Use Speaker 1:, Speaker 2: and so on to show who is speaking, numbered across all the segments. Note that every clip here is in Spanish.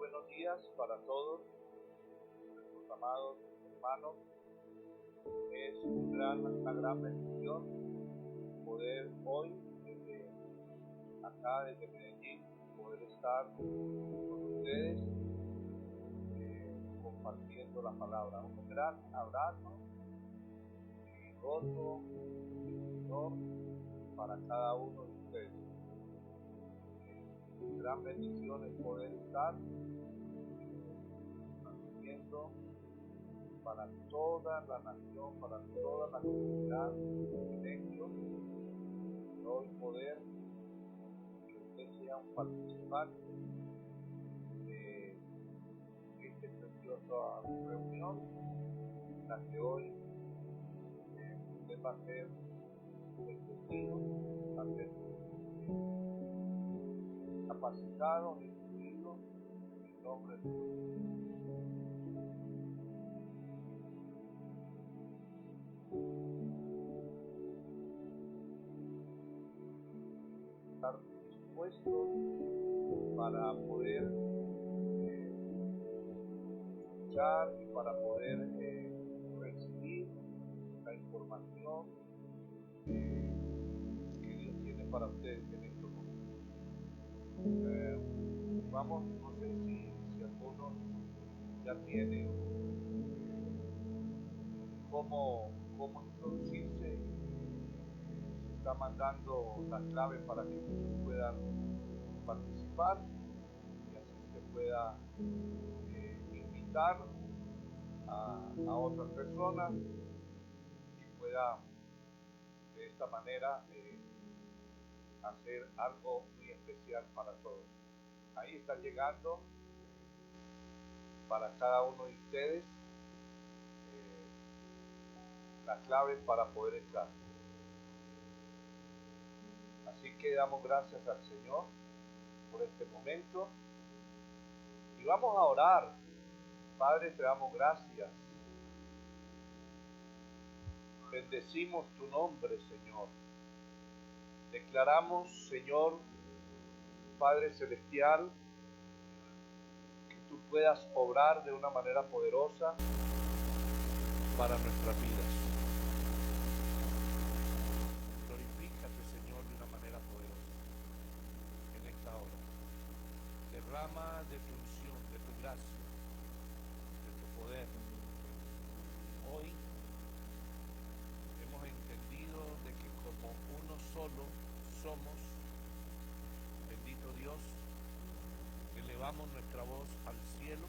Speaker 1: buenos días para todos nuestros amados hermanos. Es una gran bendición poder hoy, desde acá, desde Medellín, poder estar con ustedes compartiendo la palabra. Un gran abrazo y gozo del Señor para cada uno de ustedes. Gran bendición es poder estar transmitiendo para toda la nación, para toda la comunidad de Hechos, y hoy poder que usted sea un participante de esta preciosa reunión, en la que hoy usted va a ser bendecido, va a ser capacitado, instruido en el nombre de Dios. Estar dispuestos para poder escuchar y para poder recibir la información que Dios tiene para ustedes en estos momentos. Vamos, no sé si algunos ya tienen cómo introducirse. Está mandando las claves para que ustedes puedan participar y así usted pueda invitar a otras personas y pueda de esta manera hacer algo muy especial para todos. Ahí está llegando para cada uno de ustedes las claves para poder entrar. Así que damos gracias al Señor por este momento y vamos a orar. Padre, te damos gracias. Bendecimos tu nombre, Señor. Declaramos, Señor, Padre Celestial, que tú puedas obrar de una manera poderosa para nuestras vidas. Glorifícate, Señor, de una manera poderosa en esta hora. Derrama de tu unción, de tu gracia, de tu poder. Hoy hemos entendido de que como uno solo somos, bendito Dios, elevamos nuestra voz al cielo,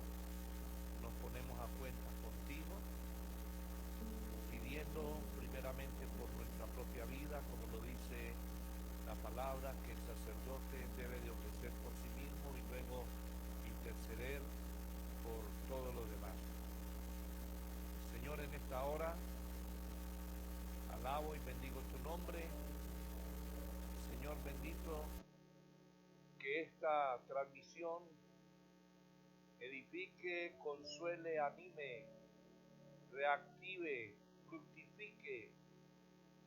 Speaker 1: nos ponemos a cuentas contigo, pidiendo primeramente por nuestra propia vida, como lo dice la palabra, que el sacerdote debe de ofrecer por sí mismo y luego interceder por todo lo demás. Señor, en esta hora alabo y bendigo tu nombre. Señor bendito, que esta transmisión edifique, consuele, anime, reactive, fructifique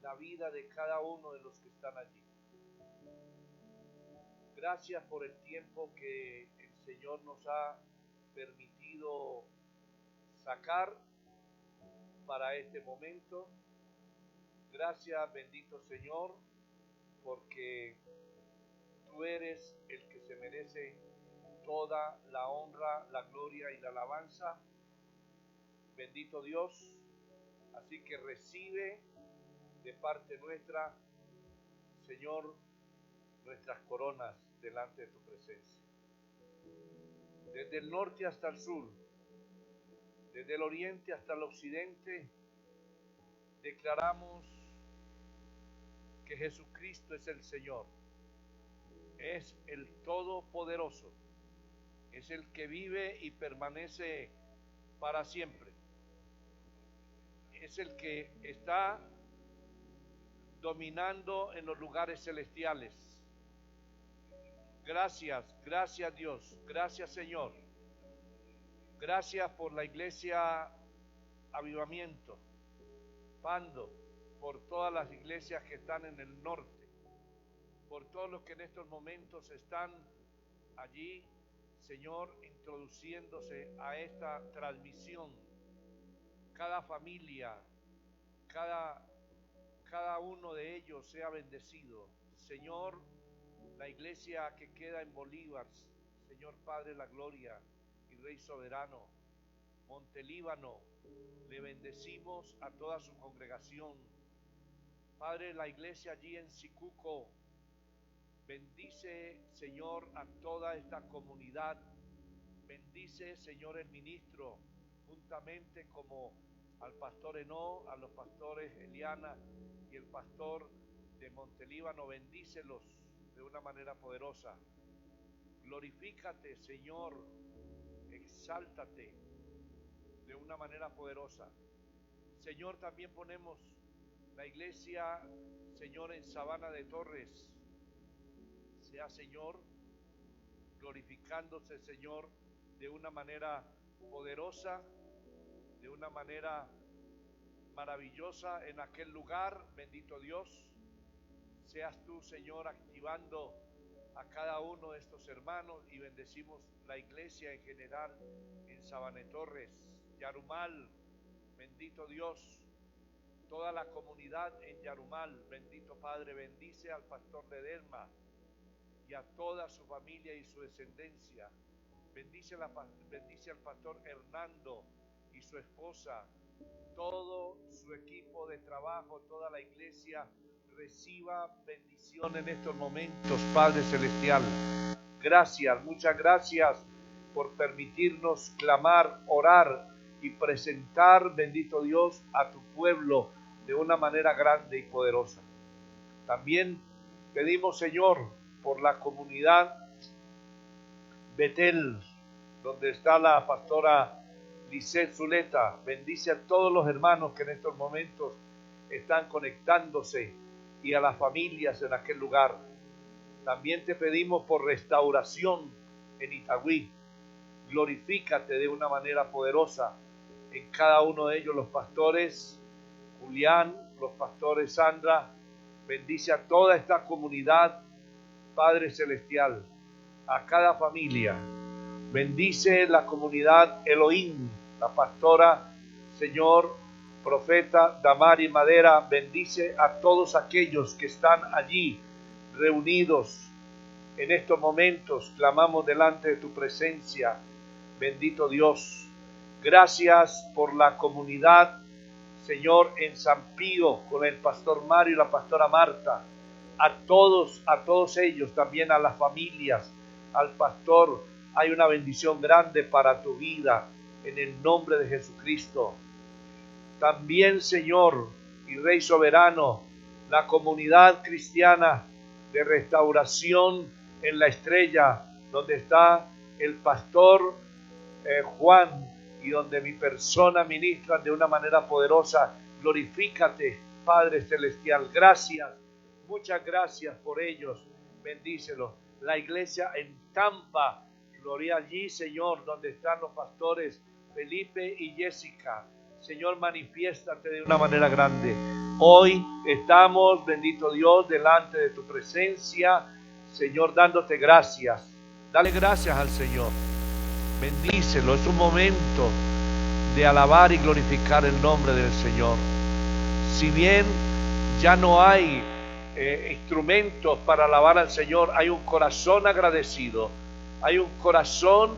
Speaker 1: la vida de cada uno de los que están allí. Gracias por el tiempo que el Señor nos ha permitido sacar para este momento. Gracias, bendito Señor, porque tú eres el que se merece toda la honra, la gloria y la alabanza. Bendito Dios, así que recibe de parte nuestra, Señor, nuestras coronas delante de tu presencia. Desde el norte hasta el sur, desde el oriente hasta el occidente, declaramos que Jesucristo es el Señor, es el Todopoderoso, es el que vive y permanece para siempre, es el que está dominando en los lugares celestiales. Gracias, gracias Dios, gracias Señor, gracias por la iglesia Avivamiento, Pando, por todas las iglesias que están en el norte, por todos los que en estos momentos están allí Señor, introduciéndose a esta transmisión, cada familia, cada uno de ellos sea bendecido. Señor, la iglesia que queda en Bolívar, Señor Padre de la Gloria y Rey Soberano, Montelíbano, le bendecimos a toda su congregación. Padre, la iglesia allí en Sicuco, bendice, Señor, a toda esta comunidad. Bendice, Señor, el ministro, juntamente como al pastor Eno, a los pastores Eliana y el pastor de Montelíbano. Bendícelos de una manera poderosa. Glorifícate, Señor, exáltate de una manera poderosa. Señor, también ponemos la iglesia, Señor, en Sabana de Torres. Sea, Señor, glorificándose, Señor, de una manera poderosa, de una manera maravillosa en aquel lugar. Bendito Dios, seas tú, Señor, activando a cada uno de estos hermanos, y bendecimos la iglesia en general en Sabana de Torres, Yarumal. Bendito Dios, toda la comunidad en Yarumal. Bendito Padre, bendice al pastor Ledesma y a toda su familia y su descendencia. Bendice al pastor Hernando y su esposa, todo su equipo de trabajo, toda la iglesia. Reciba bendición en estos momentos, Padre Celestial. Gracias, muchas gracias por permitirnos clamar, orar y presentar, bendito Dios, a tu pueblo de una manera grande y poderosa. También pedimos, Señor, por la comunidad Betel, donde está la pastora Lisset Zuleta. Bendice a todos los hermanos que en estos momentos están conectándose y a las familias en aquel lugar. También te pedimos por restauración en Itagüí. Glorifícate de una manera poderosa en cada uno de ellos, los pastores Julián, los pastores Sandra. Bendice a toda esta comunidad, Padre Celestial, a cada familia. Bendice la comunidad Elohim, la pastora, Señor, profeta Damari Madera. Bendice a todos aquellos que están allí reunidos en estos momentos. Clamamos delante de tu presencia, bendito Dios. Gracias por la comunidad, Señor, en San Pío, con el pastor Mario y la pastora Marta. A todos ellos, también a las familias, al pastor. Hay una bendición grande para tu vida en el nombre de Jesucristo. También, Señor y Rey Soberano, la comunidad cristiana de restauración en la Estrella, donde está el pastor Juan y donde mi persona ministra de una manera poderosa. Glorifícate, Padre Celestial. Gracias, muchas gracias por ellos. Bendícelos. La iglesia en Tampa, gloria allí, Señor, donde están los pastores Felipe y Jessica. Señor, manifiéstate de una manera grande. Hoy estamos, bendito Dios, delante de tu presencia, Señor, dándote gracias. Dale gracias al Señor. Bendícelo. Es un momento de alabar y glorificar el nombre del Señor. Si bien ya no hay instrumentos para alabar al Señor, hay un corazón agradecido. Hay un corazón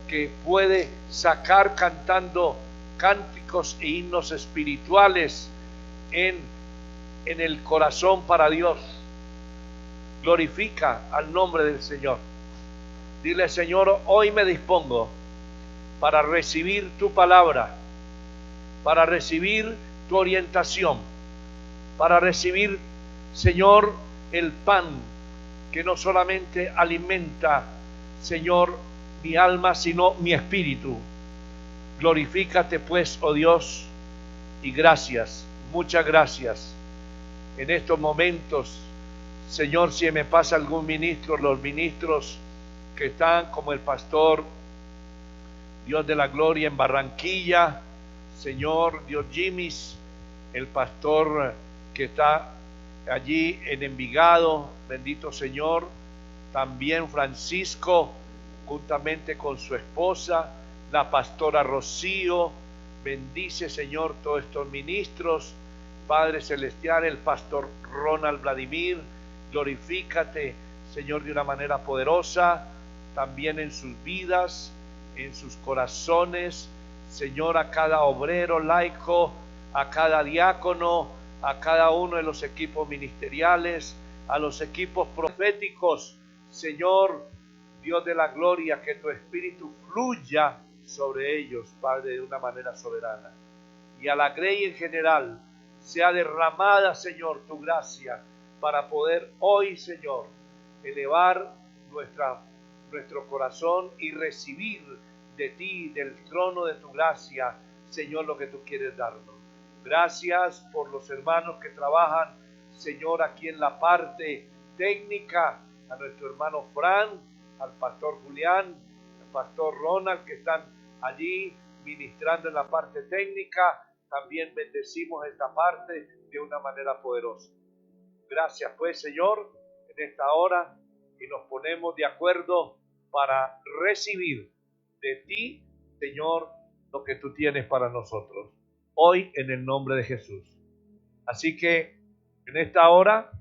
Speaker 1: que puede sacar cantando cánticos e himnos espirituales en el corazón para Dios. Glorifica al nombre del Señor. Dile: Señor, hoy me dispongo para recibir tu palabra, para recibir tu orientación, para recibir, Señor, el pan que no solamente alimenta, Señor, mi alma, sino mi espíritu. Glorifícate pues, oh Dios, y gracias, muchas gracias. En estos momentos, Señor, si me pasa algún ministro, los ministros que están como el pastor Dios de la Gloria en Barranquilla, Señor, Dios Jimis, el pastor que está allí en Envigado, bendito Señor, también Francisco juntamente con su esposa, la pastora Rocío. Bendice, Señor, todos estos ministros. Padre Celestial, el pastor Ronald Vladimir, glorifícate, Señor, de una manera poderosa, también en sus vidas, en sus corazones. Señor, a cada obrero laico, a cada diácono, a cada uno de los equipos ministeriales, a los equipos proféticos. Señor, Dios de la gloria, que tu espíritu fluya sobre ellos, Padre, de una manera soberana. Y a la grey en general, sea derramada, Señor, tu gracia para poder hoy, Señor, elevar nuestro corazón y recibir de ti, del trono de tu gracia, Señor, lo que tú quieres darnos. Gracias por los hermanos que trabajan, Señor, aquí en la parte técnica, a nuestro hermano Fran, al pastor Julián, al pastor Ronald, que están allí ministrando en la parte técnica. También bendecimos esta parte de una manera poderosa. Gracias pues, Señor, en esta hora, y nos ponemos de acuerdo para recibir de ti, Señor, lo que tú tienes para nosotros hoy, en el nombre de Jesús. Así que en esta hora,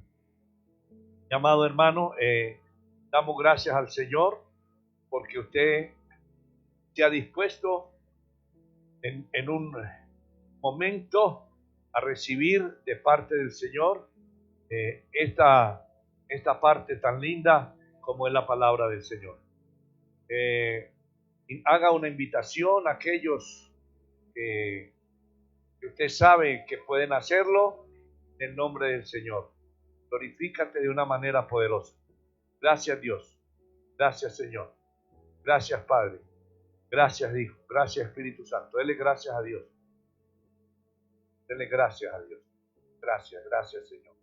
Speaker 1: mi amado hermano, damos gracias al Señor porque usted se ha dispuesto en un momento a recibir de parte del Señor esta parte tan linda como es la palabra del Señor. Haga una invitación a aquellos que usted sabe que pueden hacerlo en el nombre del Señor. Glorifícate de una manera poderosa. Gracias, Dios. Gracias, Señor. Gracias, Padre. Gracias, Hijo. Gracias, Espíritu Santo. Dele gracias a Dios. Dele gracias a Dios. Gracias, gracias, Señor.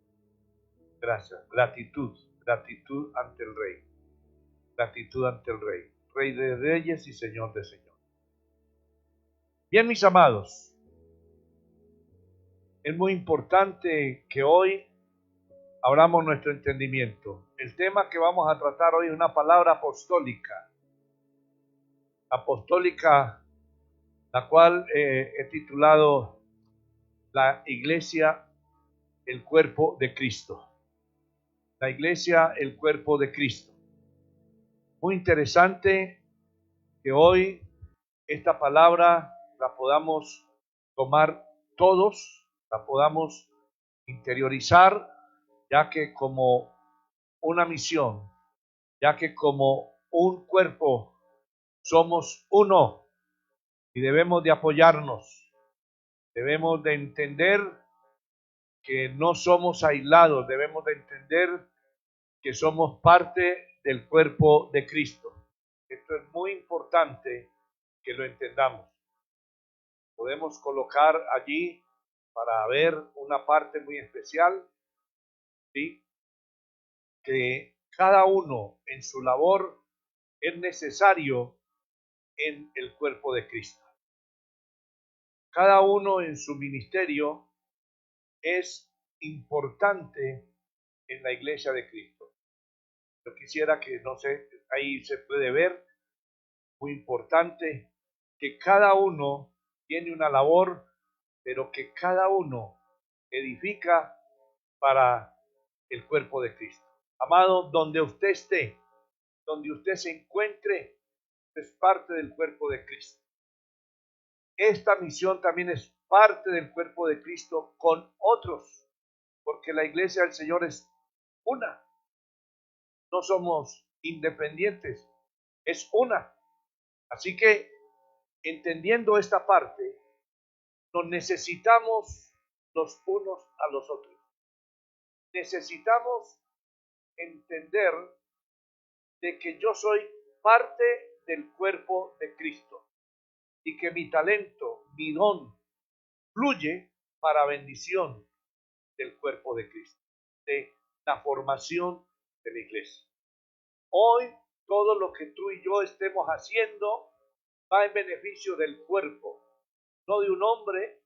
Speaker 1: Gracias. Gratitud. Gratitud ante el Rey. Gratitud ante el Rey. Rey de reyes y Señor de señores. Bien, mis amados. Es muy importante que hoy abramos nuestro entendimiento. El tema que vamos a tratar hoy es una palabra apostólica. Apostólica, la cual he titulado La Iglesia, el cuerpo de Cristo. La Iglesia, el cuerpo de Cristo. Muy interesante que hoy esta palabra la podamos tomar todos, la podamos interiorizar, ya que como una misión, ya que como un cuerpo somos uno y debemos de apoyarnos, debemos de entender que no somos aislados, debemos de entender que somos parte del cuerpo de Cristo. Esto es muy importante que lo entendamos. Podemos colocar allí para ver una parte muy especial, ¿sí? Que cada uno en su labor es necesario en el cuerpo de Cristo. Cada uno en su ministerio es importante en la iglesia de Cristo. Yo quisiera que, no sé, ahí se puede ver, muy importante, que cada uno tiene una labor, pero que cada uno edifica para el cuerpo de Cristo. Amado, donde usted esté, donde usted se encuentre, es parte del cuerpo de Cristo. Esta misión también es parte del cuerpo de Cristo con otros, porque la iglesia del Señor es una. No somos independientes, es una. Así que, entendiendo esta parte, nos necesitamos los unos a los otros. Necesitamos entender de que yo soy parte del cuerpo de Cristo y que mi talento, mi don, fluye para bendición del cuerpo de Cristo, de la formación de la iglesia. Hoy, todo lo que tú y yo estemos haciendo va en beneficio del cuerpo, no de un hombre,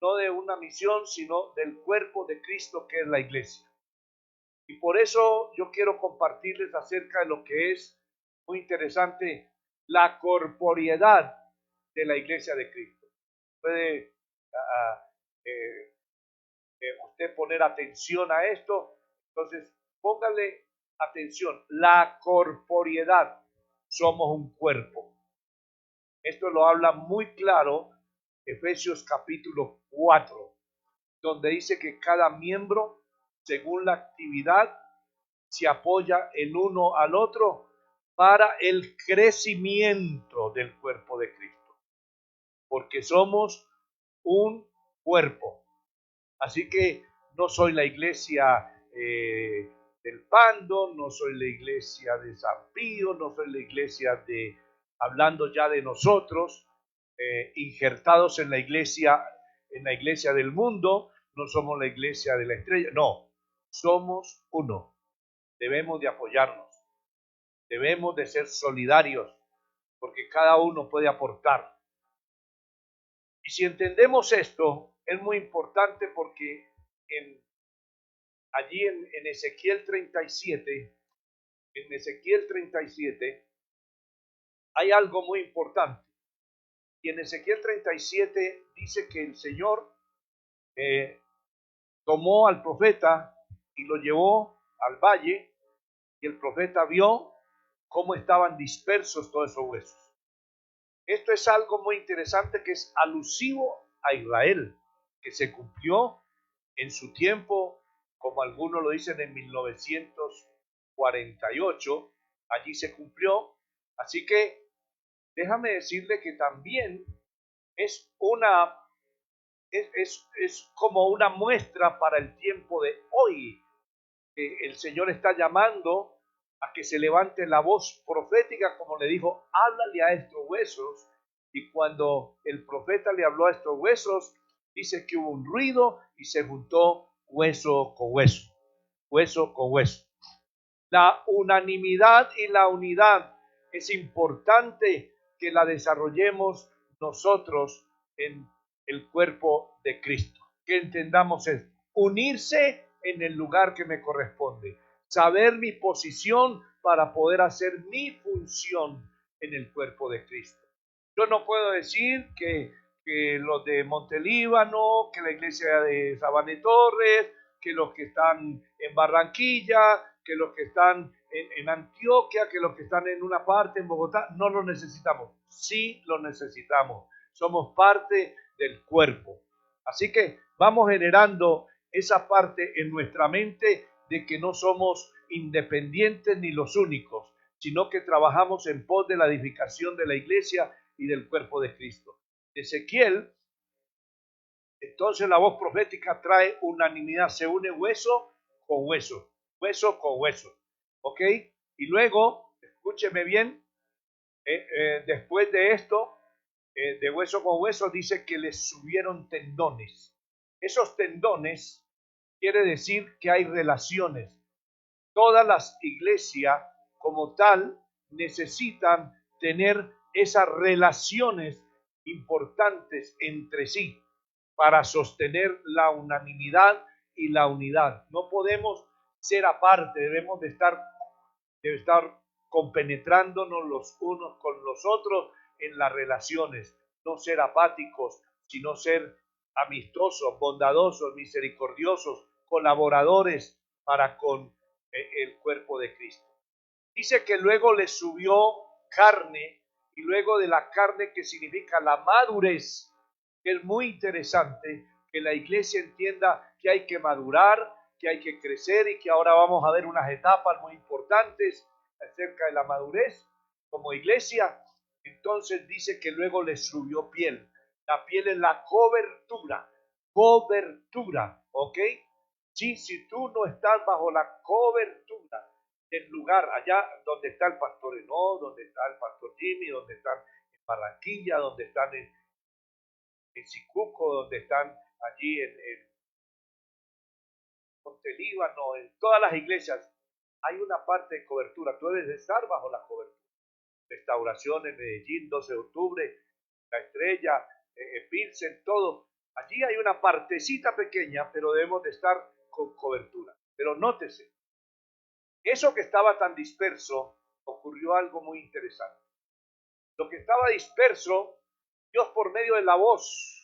Speaker 1: no de una misión, sino del cuerpo de Cristo que es la iglesia. Y por eso yo quiero compartirles acerca de lo que es muy interesante, la corporeidad de la iglesia de Cristo. Puede eh, usted poner atención a esto. Entonces, póngale atención. La corporeidad. Somos un cuerpo. Esto lo habla muy claro Efesios capítulo 4, donde dice que cada miembro, según la actividad, se apoya el uno al otro para el crecimiento del cuerpo de Cristo, porque somos un cuerpo. Así que no soy la iglesia del Pando, no soy la iglesia de San Pío, no soy la iglesia de, hablando ya de nosotros, injertados en la iglesia del mundo, no somos la iglesia de la estrella, no, somos uno. Debemos de apoyarnos, debemos de ser solidarios, porque cada uno puede aportar. Y si entendemos esto, es muy importante porque allí en Ezequiel 37, hay algo muy importante. Y en Ezequiel 37 dice que el Señor tomó al profeta y lo llevó al valle, y el profeta vio cómo estaban dispersos todos esos huesos. Esto es algo muy interesante que es alusivo a Israel, que se cumplió en su tiempo, como algunos lo dicen, en 1948, allí se cumplió. Así que déjame decirle que también es como una muestra para el tiempo de hoy, que el Señor está llamando a que se levante la voz profética, como le dijo, háblale a estos huesos. Y cuando el profeta le habló a estos huesos, dice que hubo un ruido y se juntó hueso con hueso, hueso con hueso. La unanimidad y la unidad es importante que la desarrollemos nosotros en el cuerpo de Cristo. Que entendamos es unirse en el lugar que me corresponde, saber mi posición para poder hacer mi función en el cuerpo de Cristo. Yo no puedo decir que los de Montelíbano, que la iglesia de Sabane Torres, que los que están en Barranquilla, que los que están en Antioquia, que los que están en una parte en Bogotá, no lo necesitamos. Sí lo necesitamos. Somos parte del cuerpo. Así que vamos generando esa parte en nuestra mente de que no somos independientes ni los únicos, sino que trabajamos en pos de la edificación de la iglesia y del cuerpo de Cristo. Ezequiel, entonces la voz profética trae unanimidad, se une hueso con hueso, hueso con hueso, ¿ok? Y luego, escúcheme bien, después de esto, de hueso con hueso, dice que les subieron tendones. Esos tendones quiere decir que hay relaciones. Todas las iglesias como tal necesitan tener esas relaciones importantes entre sí para sostener la unanimidad y la unidad. No podemos ser aparte, debemos de estar compenetrándonos los unos con los otros en las relaciones, no ser apáticos, sino ser amistosos, bondadosos, misericordiosos, colaboradores para con el cuerpo de Cristo. Dice que luego le subió carne, y luego de la carne, que significa la madurez, que es muy interesante que la iglesia entienda que hay que madurar, que hay que crecer, y que ahora vamos a ver unas etapas muy importantes acerca de la madurez como iglesia. Entonces dice que luego le subió piel. La piel es la cobertura, ¿ok? Sí, si tú no estás bajo la cobertura del lugar, allá donde está el pastor Eno, donde está el pastor Jimmy, donde están en Barranquilla, donde están en Sicuco, donde están allí en Montelíbano, en todas las iglesias, hay una parte de cobertura. Tú debes de estar bajo la cobertura. Restauración en Medellín, 12 de octubre, La Estrella, Pilsen, todo. Allí hay una partecita pequeña, pero debemos de estar con cobertura. Pero nótese, eso que estaba tan disperso, ocurrió algo muy interesante. Lo que estaba disperso, Dios por medio de la voz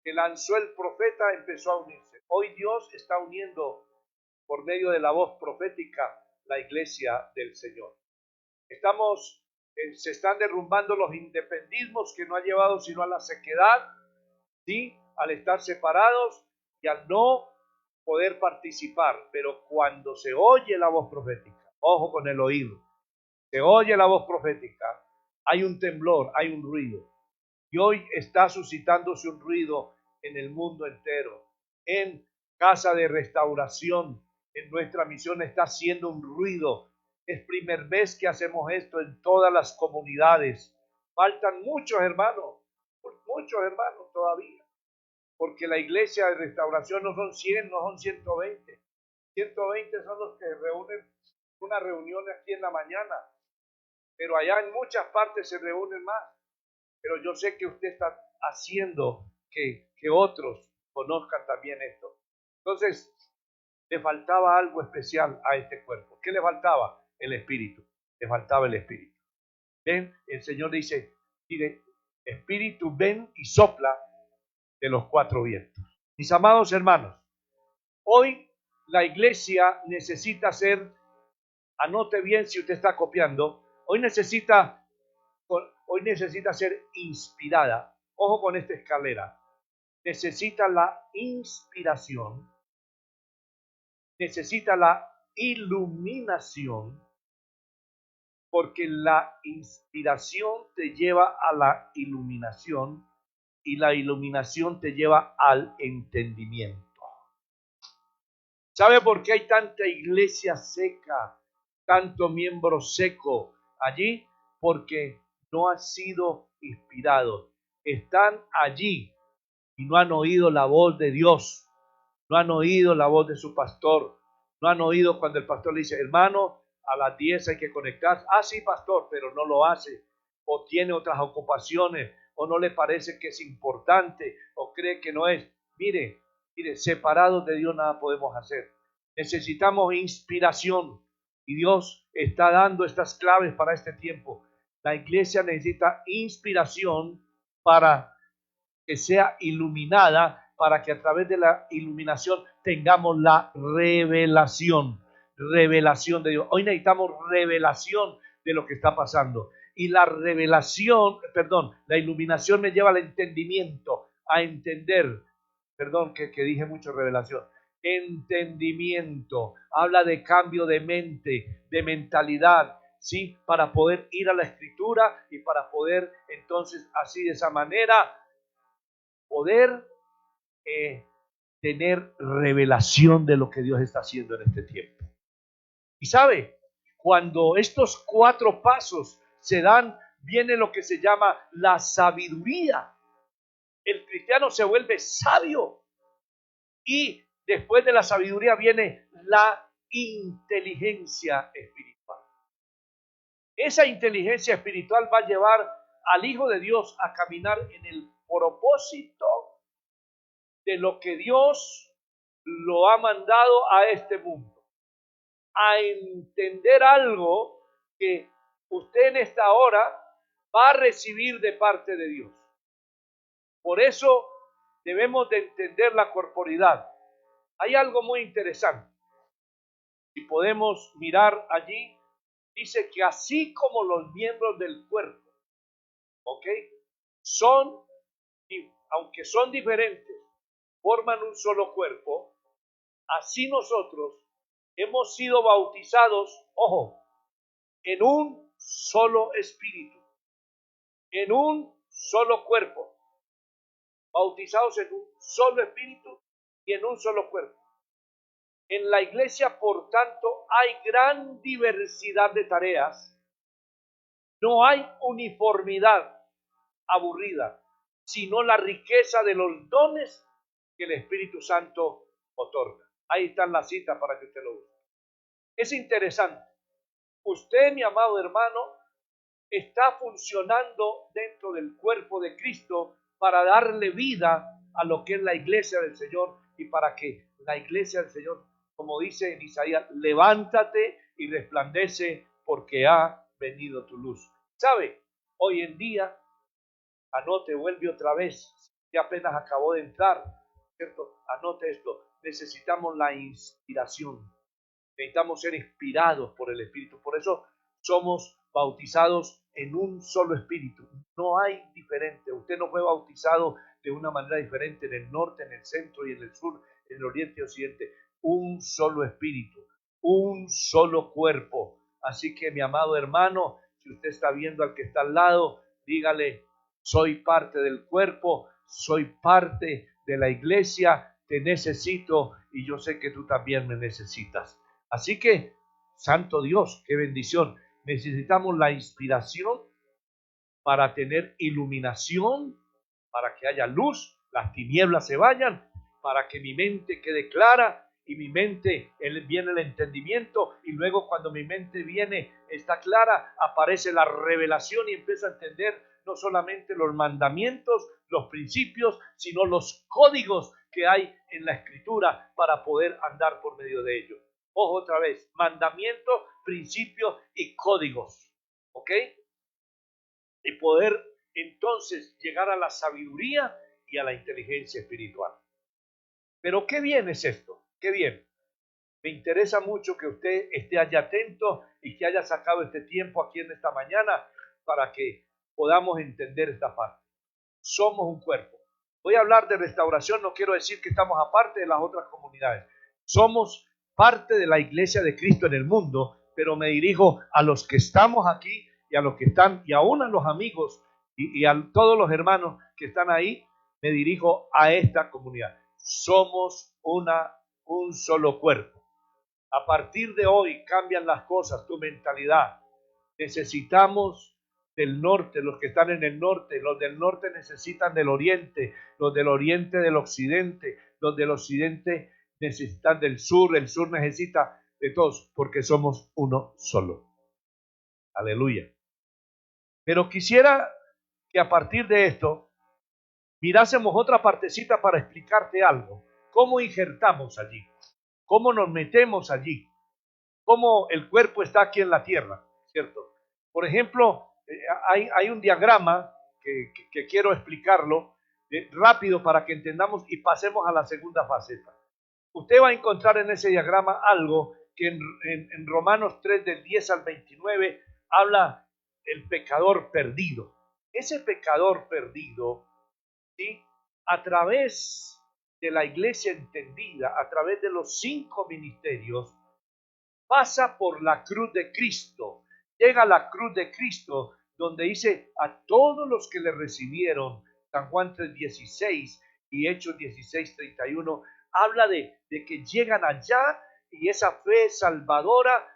Speaker 1: que lanzó el profeta empezó a unirse. Hoy Dios está uniendo por medio de la voz profética la iglesia del Señor. Se están derrumbando los independismos que no ha llevado sino a la sequedad, ¿sí? Al estar separados y al no poder participar. Pero cuando se oye la voz profética, ojo con el oído, se oye la voz profética, hay un temblor, hay un ruido. Y hoy está suscitándose un ruido en el mundo entero. En Casa de Restauración, en nuestra misión está haciendo un ruido. Es primera vez que hacemos esto en todas las comunidades. Faltan muchos hermanos todavía. Porque la iglesia de restauración no son 100, no son 120. 120 son los que reúnen una reunión aquí en la mañana. Pero allá en muchas partes se reúnen más. Pero yo sé que usted está haciendo que otros conozcan también esto. Entonces, le faltaba algo especial a este cuerpo. ¿Qué le faltaba? El espíritu. Le faltaba el espíritu. Ven, el Señor dice, espíritu, ven y sopla de los cuatro vientos. Mis amados hermanos, hoy la iglesia necesita ser, anote bien si usted está copiando, hoy necesita ser inspirada. Ojo con esta escalera. Necesita la inspiración, necesita la iluminación, porque la inspiración te lleva a la iluminación y la iluminación te lleva al entendimiento. ¿Sabe por qué hay tanta iglesia seca, tanto miembro seco allí? Porque no han sido inspirados. Están allí y no han oído la voz de Dios, no han oído la voz de su pastor, no han oído cuando el pastor le dice, hermano, a las 10 hay que conectar. Ah, sí, pastor, pero no lo hace, o tiene otras ocupaciones, o no le parece que es importante, o cree que no es. Mire, separados de Dios nada podemos hacer. Necesitamos inspiración y Dios está dando estas claves para este tiempo. La iglesia necesita inspiración para que sea iluminada, para que a través de la iluminación tengamos la revelación de Dios. Hoy necesitamos revelación de lo que está pasando. Y la la iluminación me lleva al entendimiento, a entender, que dije mucho revelación, entendimiento, habla de cambio de mente, de mentalidad, ¿sí? Para poder ir a la escritura y para poder entonces así de esa manera poder tener revelación de lo que Dios está haciendo en este tiempo. Y sabe, cuando estos 4 pasos se dan, viene lo que se llama la sabiduría. El cristiano se vuelve sabio y después de la sabiduría viene la inteligencia espiritual. Esa inteligencia espiritual va a llevar al Hijo de Dios a caminar en el propósito de lo que Dios lo ha mandado a este mundo, a entender algo que usted en esta hora va a recibir de parte de Dios. Por eso debemos de entender la corporidad. Hay algo muy interesante. Si podemos mirar allí, dice que así como los miembros del cuerpo, ¿ok? Aunque son diferentes, forman un solo cuerpo, así nosotros hemos sido bautizados, ojo, en un solo espíritu, en un solo cuerpo, bautizados en un solo espíritu y en un solo cuerpo. En la iglesia, por tanto, hay gran diversidad de tareas, no hay uniformidad aburrida, sino la riqueza de los dones que el Espíritu Santo otorga. Ahí está la cita para que usted lo use. Es interesante. Usted, mi amado hermano, está funcionando dentro del cuerpo de Cristo para darle vida a lo que es la iglesia del Señor y para que la iglesia del Señor, como dice en Isaías, levántate y resplandece porque ha venido tu luz. ¿Sabe? Hoy en día, anote, vuelve otra vez, que apenas acabó de entrar, ¿cierto? Anote esto, necesitamos la inspiración. Necesitamos ser inspirados por el Espíritu. Por eso somos bautizados en un solo Espíritu. No hay diferente. Usted no fue bautizado de una manera diferente en el norte, en el centro y en el sur, en el oriente y occidente. Un solo Espíritu, un solo cuerpo. Así que mi amado hermano, si usted está viendo al que está al lado, dígale, soy parte del cuerpo, soy parte de la iglesia, te necesito y yo sé que tú también me necesitas. Así que, santo Dios, qué bendición. Necesitamos la inspiración para tener iluminación, para que haya luz, las tinieblas se vayan, para que mi mente quede clara y mi mente viene el entendimiento y luego cuando mi mente está clara, aparece la revelación y empiezo a entender no solamente los mandamientos, los principios, sino los códigos que hay en la escritura para poder andar por medio de ellos. Ojo otra vez, mandamientos, principios y códigos, ¿ok? Y poder entonces llegar a la sabiduría y a la inteligencia espiritual. Pero qué bien es esto, qué bien. Me interesa mucho que usted esté allá atento y que haya sacado este tiempo aquí en esta mañana para que podamos entender esta parte. Somos un cuerpo. Voy a hablar de restauración, no quiero decir que estamos aparte de las otras comunidades. Somos parte de la iglesia de Cristo en el mundo, pero me dirijo a los que estamos aquí y a los que están, y aún a los amigos y a todos los hermanos que están ahí, me dirijo a esta comunidad. Somos un solo cuerpo. A partir de hoy cambian las cosas, tu mentalidad. Necesitamos del norte, los que están en el norte, los del norte necesitan del oriente, los del oriente del occidente, los del occidente necesitan del sur, el sur necesita de todos, porque somos uno solo. Aleluya. Pero quisiera que a partir de esto mirásemos otra partecita para explicarte algo. ¿Cómo injertamos allí? ¿Cómo nos metemos allí? ¿Cómo el cuerpo está aquí en la tierra? ¿Cierto? Por ejemplo, hay un diagrama que quiero explicarlo rápido para que entendamos y pasemos a la segunda faceta. Usted va a encontrar en ese diagrama algo que en Romanos 3 del 10 al 29 habla el pecador perdido. Ese pecador perdido, ¿sí? A través de la iglesia entendida, a través de los 5 ministerios, pasa por la cruz de Cristo, llega a la cruz de Cristo, donde dice a todos los que le recibieron, San Juan 3:16 y Hechos 16:31, habla de que llegan allá y esa fe salvadora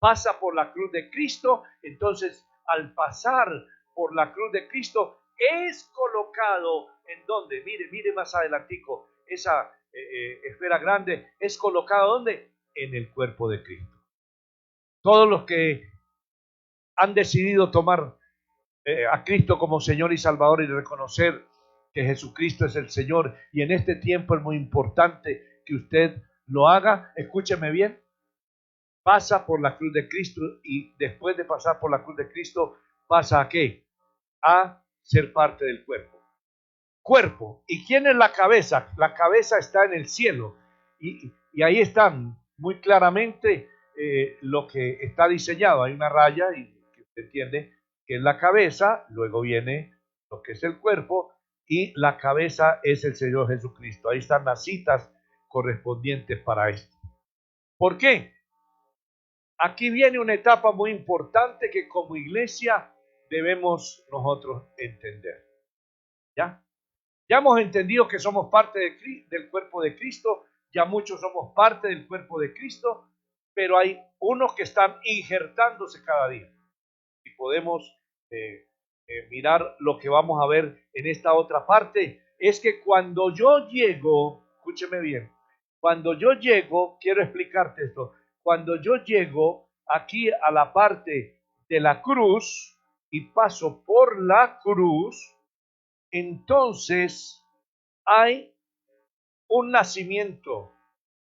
Speaker 1: pasa por la cruz de Cristo. Entonces, al pasar por la cruz de Cristo, es colocado en donde, mire más adelantico, esa esfera grande, es colocado donde, en el cuerpo de Cristo. Todos los que han decidido tomar a Cristo como Señor y Salvador y reconocer que Jesucristo es el Señor, y en este tiempo es muy importante que usted lo haga, escúcheme bien, pasa por la cruz de Cristo y después de pasar por la cruz de Cristo, pasa ¿a qué? A ser parte del cuerpo. Cuerpo. ¿Y quién es la cabeza? La cabeza está en el cielo y ahí están muy claramente lo que está diseñado. Hay una raya y que usted entiende que es la cabeza, luego viene lo que es el cuerpo y la cabeza es el Señor Jesucristo. Ahí están las citas correspondientes para esto. ¿Por qué? Aquí viene una etapa muy importante que como iglesia debemos nosotros entender. ¿Ya? Ya hemos entendido que somos parte del cuerpo de Cristo, ya muchos somos parte del cuerpo de Cristo, pero hay unos que están injertándose cada día. Y podemos mirar lo que vamos a ver en esta otra parte, es que cuando yo llego, escúcheme bien, cuando yo llego, quiero explicarte esto, cuando yo llego aquí a la parte de la cruz y paso por la cruz, entonces hay un nacimiento,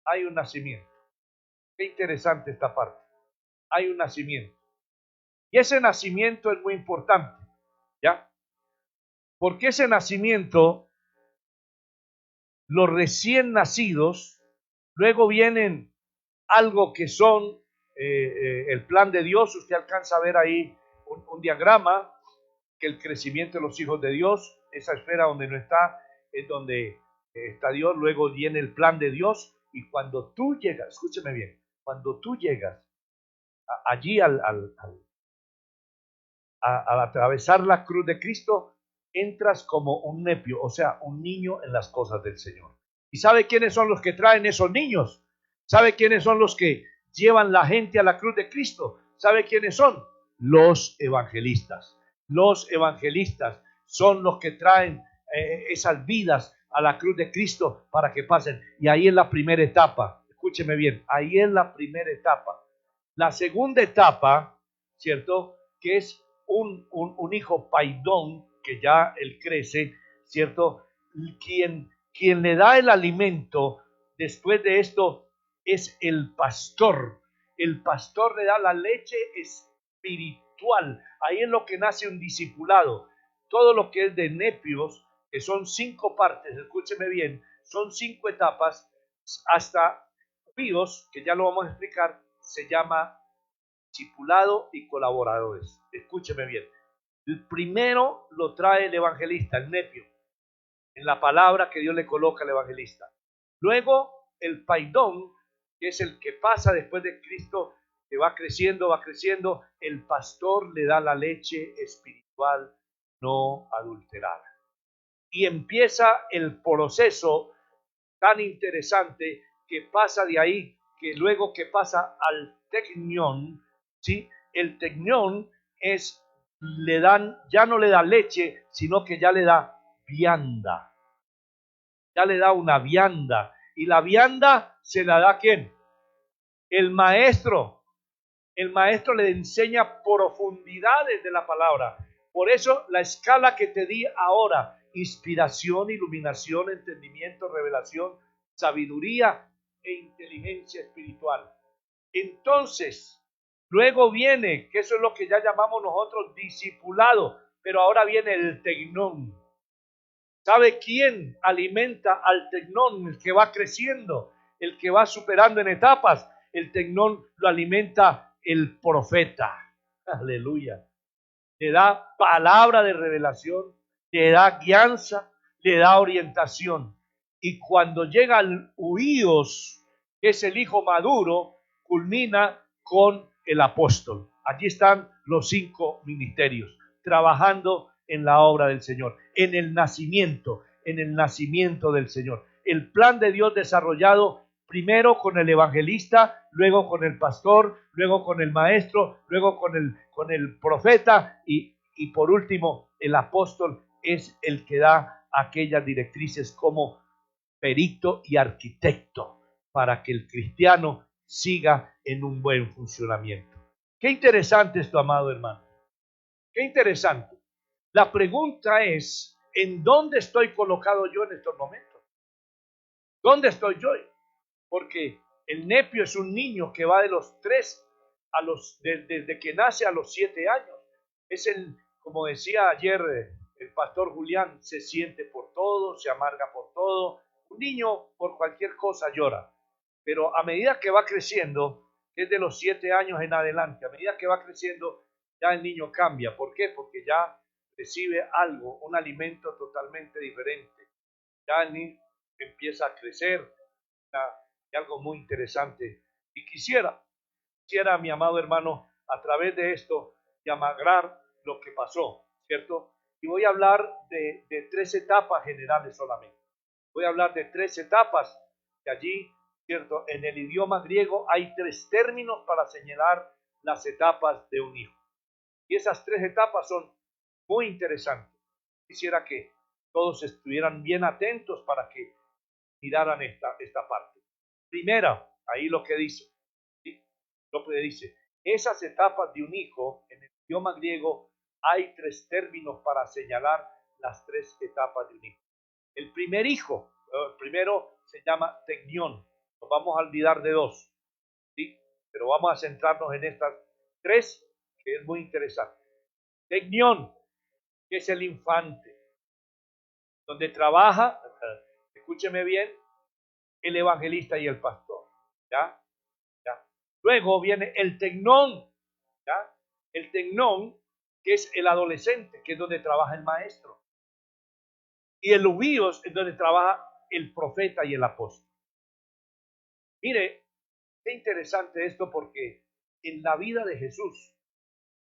Speaker 1: hay un nacimiento. Qué interesante esta parte. Hay un nacimiento. Y ese nacimiento es muy importante, ¿ya? Porque ese nacimiento, los recién nacidos, luego vienen algo que son el plan de Dios. Usted alcanza a ver ahí un diagrama, que el crecimiento de los hijos de Dios, esa esfera donde no está, es donde está Dios, luego viene el plan de Dios, y cuando tú llegas, escúcheme bien, cuando tú llegas allí al atravesar la cruz de Cristo, entras como un nepio, o sea, un niño en las cosas del Señor. ¿Y sabe quiénes son los que traen esos niños? ¿Sabe quiénes son los que llevan la gente a la cruz de Cristo? ¿Sabe quiénes son? Los evangelistas. Los evangelistas son los que traen esas vidas a la cruz de Cristo para que pasen. Y ahí es la primera etapa. Escúcheme bien, ahí es la primera etapa. La segunda etapa, ¿cierto? Que es un hijo paidón, que ya él crece, ¿cierto? Quien le da el alimento después de esto es el pastor. El pastor le da la leche espiritual. Ahí es lo que nace un discipulado. Todo lo que es de nepios, que son 5 partes, escúcheme bien, son 5 etapas, hasta píos, que ya lo vamos a explicar, se llama discipulado y colaboradores. Escúcheme bien. El primero lo trae el evangelista, el nepio, en la palabra que Dios le coloca al evangelista. Luego el paidón, que es el que pasa después de Cristo, que va creciendo, el pastor le da la leche espiritual no adulterada. Y empieza el proceso tan interesante que pasa de ahí, que luego que pasa al tecnión, ¿sí? El tecnión es, le dan, ya no le da leche, sino que ya le da vianda, ya le da una vianda, y la vianda se la da ¿quién? El maestro. El maestro le enseña profundidades de la palabra. Por eso la escala que te di ahora: inspiración, iluminación, entendimiento, revelación, sabiduría e inteligencia espiritual. Entonces, luego viene, que eso es lo que ya llamamos nosotros discipulado, pero ahora viene el tecnón. ¿Sabe quién alimenta al tecnón? El que va creciendo, el que va superando en etapas. El tecnón lo alimenta el profeta. Aleluya. Le da palabra de revelación, le da guianza, le da orientación. Y cuando llega al huíos, que es el hijo maduro, culmina con el apóstol. Allí están los 5 ministerios, trabajando en la obra del Señor, en el nacimiento del Señor. El plan de Dios desarrollado primero con el evangelista, luego con el pastor, luego con el maestro, luego con el profeta y por último el apóstol es el que da aquellas directrices como perito y arquitecto para que el cristiano siga en un buen funcionamiento. Qué interesante esto, amado hermano. Qué interesante. La pregunta es, ¿en dónde estoy colocado yo en estos momentos? ¿Dónde estoy yo? Porque el nepio es un niño que va de los 3 a desde que nace a los 7 años. Es como decía ayer el pastor Julián, se siente por todo, se amarga por todo. Un niño por cualquier cosa llora, pero a medida que va creciendo, es de los 7 años en adelante, a medida que va creciendo, ya el niño cambia. ¿Por qué? Porque ya recibe algo, un alimento totalmente diferente. Ya el niño empieza a crecer, y algo muy interesante. Y quisiera, mi amado hermano, a través de esto, llamar lo que pasó, ¿cierto? Y voy a hablar de 3 etapas generales solamente. Voy a hablar de 3 etapas, que allí, ¿cierto? En el idioma griego hay 3 términos para señalar las etapas de un hijo. Y esas 3 etapas son muy interesantes. Quisiera que todos estuvieran bien atentos para que miraran esta parte. Primera, ahí lo que dice, ¿sí? Lo que dice, esas etapas de un hijo, en el idioma griego hay 3 términos para señalar las 3 etapas de un hijo. El primer hijo, el primero se llama tecnión. Nos vamos a olvidar de 2, ¿sí? Pero vamos a centrarnos en estas 3 que es muy interesante. Tecnión, que es el infante, donde trabaja, escúcheme bien, el evangelista y el pastor. ¿Ya? ¿Ya? Luego viene el tecnón, ¿ya? El tecnón, que es el adolescente, que es donde trabaja el maestro. Y el ubíos es donde trabaja el profeta y el apóstol. Mire, qué interesante esto, porque en la vida de Jesús,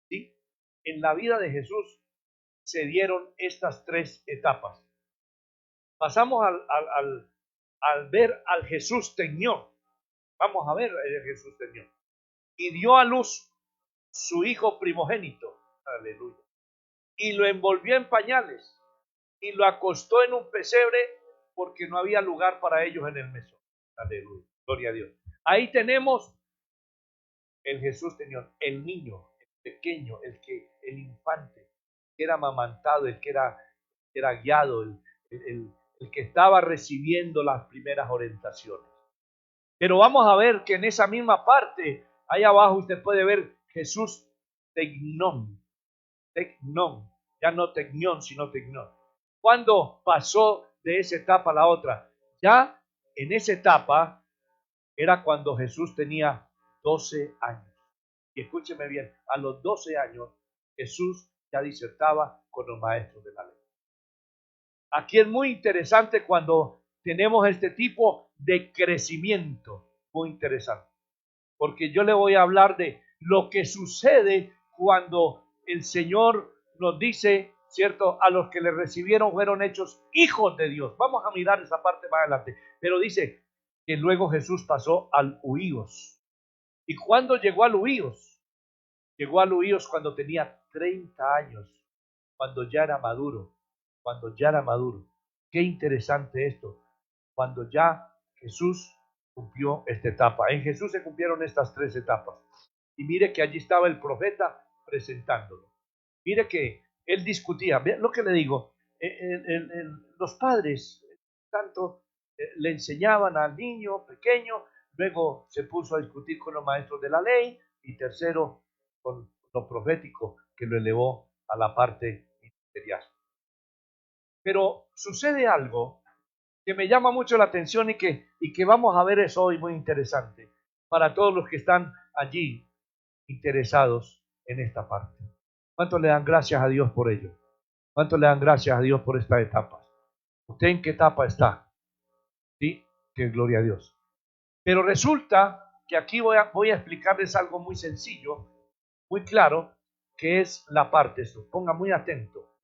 Speaker 1: ¿sí? En la vida de Jesús se dieron estas tres etapas. Pasamos al ver al Jesús tecnión. Vamos a ver al Jesús tecnión. Y dio a luz su hijo primogénito. Aleluya. Y lo envolvió en pañales y lo acostó en un pesebre porque no había lugar para ellos en el mesón. Aleluya. Gloria a Dios. Ahí tenemos el Jesús tecnión, el niño, el pequeño, el infante, que era amamantado, el que era guiado, el que estaba recibiendo las primeras orientaciones. Pero vamos a ver que en esa misma parte, ahí abajo usted puede ver Jesús tecnón, ya no tecnión, sino tecnón. ¿Cuándo pasó de esa etapa a la otra? Ya en esa etapa era cuando Jesús tenía 12 años. Y escúcheme bien, a los 12 años Jesús ya disertaba con los maestros de la ley. Aquí es muy interesante cuando tenemos este tipo de crecimiento, muy interesante, porque yo le voy a hablar de lo que sucede cuando el Señor nos dice, ¿cierto? A los que le recibieron fueron hechos hijos de Dios. Vamos a mirar esa parte más adelante, pero dice que luego Jesús pasó al huíos. ¿Y cuándo llegó al huíos? Llegó al huíos cuando tenía 30 años, cuando ya era maduro, Qué interesante esto, cuando ya Jesús cumplió esta etapa. En Jesús se cumplieron estas tres etapas. Y mire que allí estaba el profeta presentándolo. Mire que él discutía, vean lo que le digo, los padres tanto le enseñaban al niño pequeño, luego se puso a discutir con los maestros de la ley y tercero con lo profético que lo elevó a la parte ministerial. Pero sucede algo que me llama mucho la atención y que vamos a ver eso hoy muy interesante para todos los que están allí interesados en esta parte. ¿Cuánto le dan gracias a Dios por ello? ¿Cuánto le dan gracias a Dios por esta etapa? ¿Usted en qué etapa está? ¿Sí? Que gloria a Dios. Pero resulta que aquí voy a explicarles algo muy sencillo, muy claro, que es la parte esto. Ponga muy atento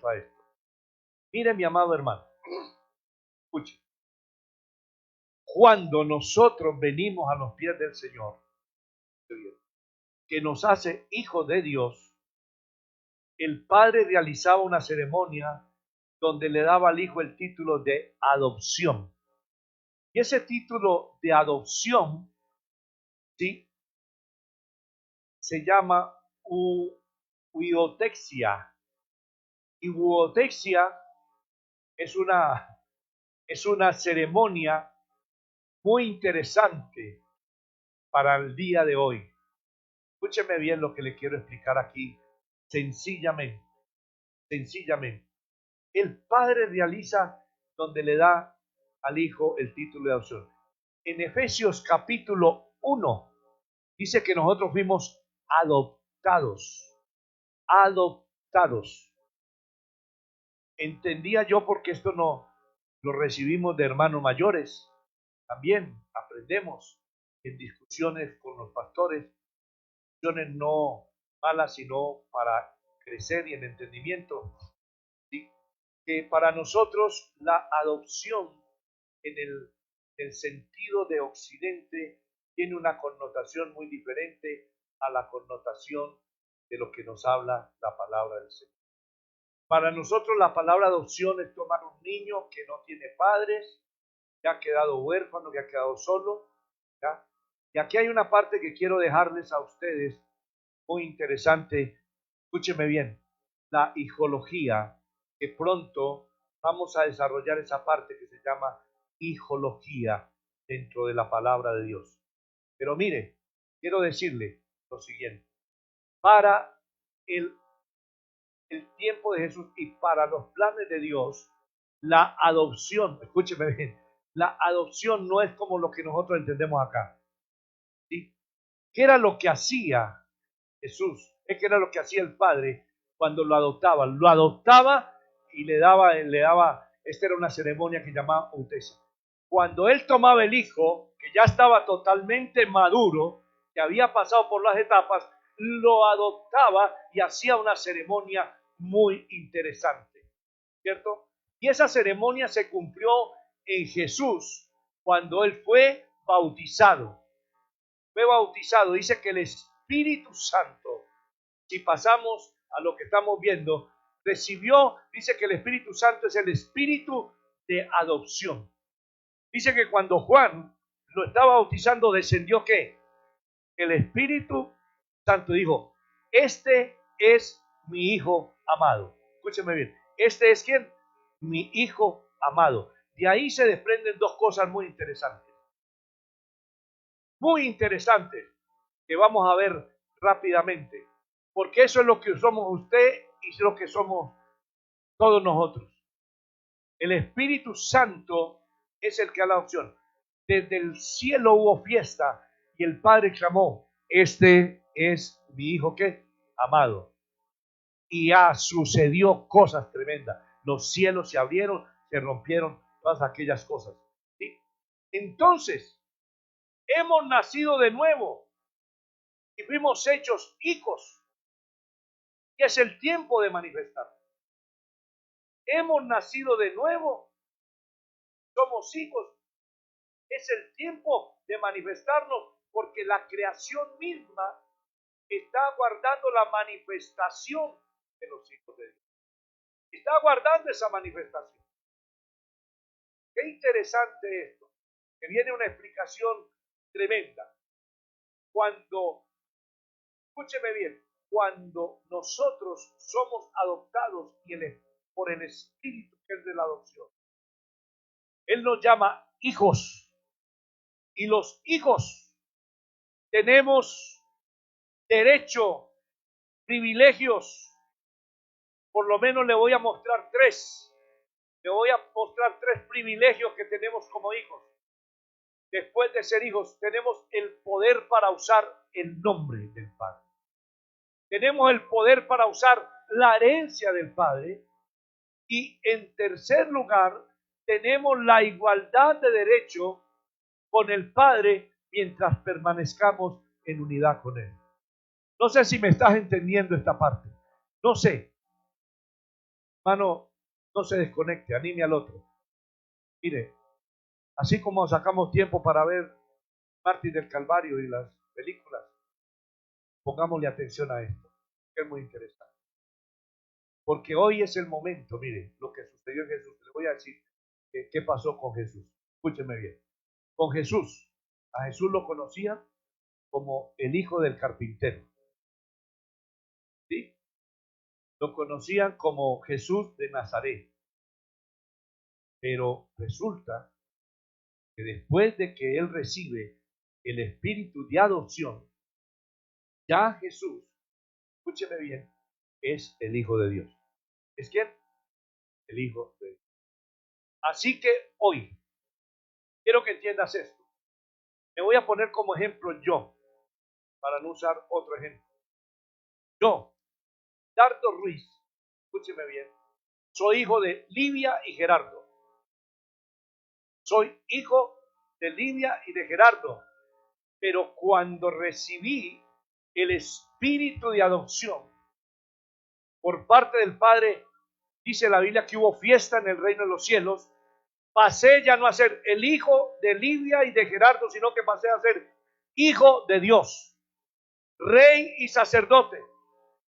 Speaker 1: a esto. Mire, mi amado hermano, escuche. Cuando nosotros venimos a los pies del Señor, que nos hace hijos de Dios, el Padre realizaba una ceremonia donde le daba al Hijo el título de adopción. Y ese título de adopción, ¿sí?, se llama huiotexia. Y huiotexia es una ceremonia muy interesante para el día de hoy. Escúcheme bien lo que le quiero explicar aquí, sencillamente. El Padre realiza donde le da al Hijo el título de adopción. En Efesios capítulo 1 dice que nosotros fuimos adoptados. Entendía yo porque esto no lo recibimos de hermanos mayores. También aprendemos en discusiones con los pastores, discusiones no malas, sino para crecer y en entendimiento. ¿Sí? Que para nosotros la adopción en el sentido de Occidente tiene una connotación muy diferente a la connotación de lo que nos habla la palabra del Señor. Para nosotros la palabra adopción es tomar un niño que no tiene padres, que ha quedado huérfano, que ha quedado solo, ¿ya? Y aquí hay una parte que quiero dejarles a ustedes muy interesante. Escúcheme bien, la hijología, que pronto vamos a desarrollar esa parte que se llama hijología dentro de la palabra de Dios. Pero mire, quiero decirle lo siguiente. para el tiempo de Jesús y para los planes de Dios, la adopción, escúcheme bien, la adopción no es como lo que nosotros entendemos acá. ¿Sí? ¿Qué era lo que hacía Jesús? ¿Qué era lo que hacía el Padre cuando lo adoptaba? Lo adoptaba y le daba, esta era una ceremonia que llamaba bautesa. Cuando él tomaba el hijo, que ya estaba totalmente maduro, que había pasado por las etapas, lo adoptaba y hacía una ceremonia muy interesante, ¿cierto? Y esa ceremonia se cumplió en Jesús cuando él fue bautizado. Fue bautizado, dice que el Espíritu Santo, si pasamos a lo que estamos viendo, recibió, dice que el Espíritu Santo es el espíritu de adopción. Dice que cuando Juan lo estaba bautizando, descendió ¿qué? El Espíritu Santo dijo, este es mi Hijo amado. Escúcheme bien, ¿este es quién? Mi Hijo amado. De ahí se desprenden dos cosas muy interesantes. Muy interesantes que vamos a ver rápidamente. Porque eso es lo que somos usted y es lo que somos todos nosotros. El Espíritu Santo es el que da la opción. Desde el cielo hubo fiesta y el Padre clamó, este es mi Hijo ¿qué? Amado. Y ya sucedió cosas tremendas. Los cielos se abrieron, se rompieron todas aquellas cosas. ¿Sí? Entonces, hemos nacido de nuevo y fuimos hechos hijos. Y es el tiempo de manifestar. Hemos nacido de nuevo, somos hijos. Es el tiempo de manifestarnos porque la creación misma está aguardando la manifestación de los hijos de Dios. Está aguardando esa manifestación. Qué interesante esto, que viene una explicación tremenda. Cuando, escúcheme bien, cuando nosotros somos adoptados por el Espíritu que es de la adopción, Él nos llama hijos. Y los hijos tenemos derecho, privilegios. Por lo menos le voy a mostrar tres. Le voy a mostrar tres privilegios que tenemos como hijos. Después de ser hijos, tenemos el poder para usar el nombre del Padre. Tenemos el poder para usar la herencia del Padre. Y en tercer lugar, tenemos la igualdad de derecho con el Padre mientras permanezcamos en unidad con Él. No sé si me estás entendiendo esta parte. No sé. Hermano, no se desconecte, anime al otro. Mire, así como sacamos tiempo para ver Mártir del Calvario y las películas, pongámosle atención a esto, que es muy interesante. Porque hoy es el momento, mire, lo que sucedió en Jesús. Le voy a decir qué pasó con Jesús. Escúcheme bien. Con Jesús, a Jesús lo conocían como el hijo del carpintero. ¿Sí? Lo conocían como Jesús de Nazaret. Pero resulta que después de que él recibe el espíritu de adopción, ya Jesús, escúcheme bien, es el Hijo de Dios. ¿Es quién? El Hijo de Dios. Así que hoy, quiero que entiendas esto. Me voy a poner como ejemplo yo, para no usar otro ejemplo. Yo, Dardo Ruiz, escúcheme bien, soy hijo de Livia y Gerardo. Soy hijo de Livia y de Gerardo. Pero cuando recibí el espíritu de adopción por parte del Padre, dice la Biblia que hubo fiesta en el reino de los cielos. Pasé ya no a ser el hijo de Livia y de Gerardo, sino que pasé a ser hijo de Dios, rey y sacerdote,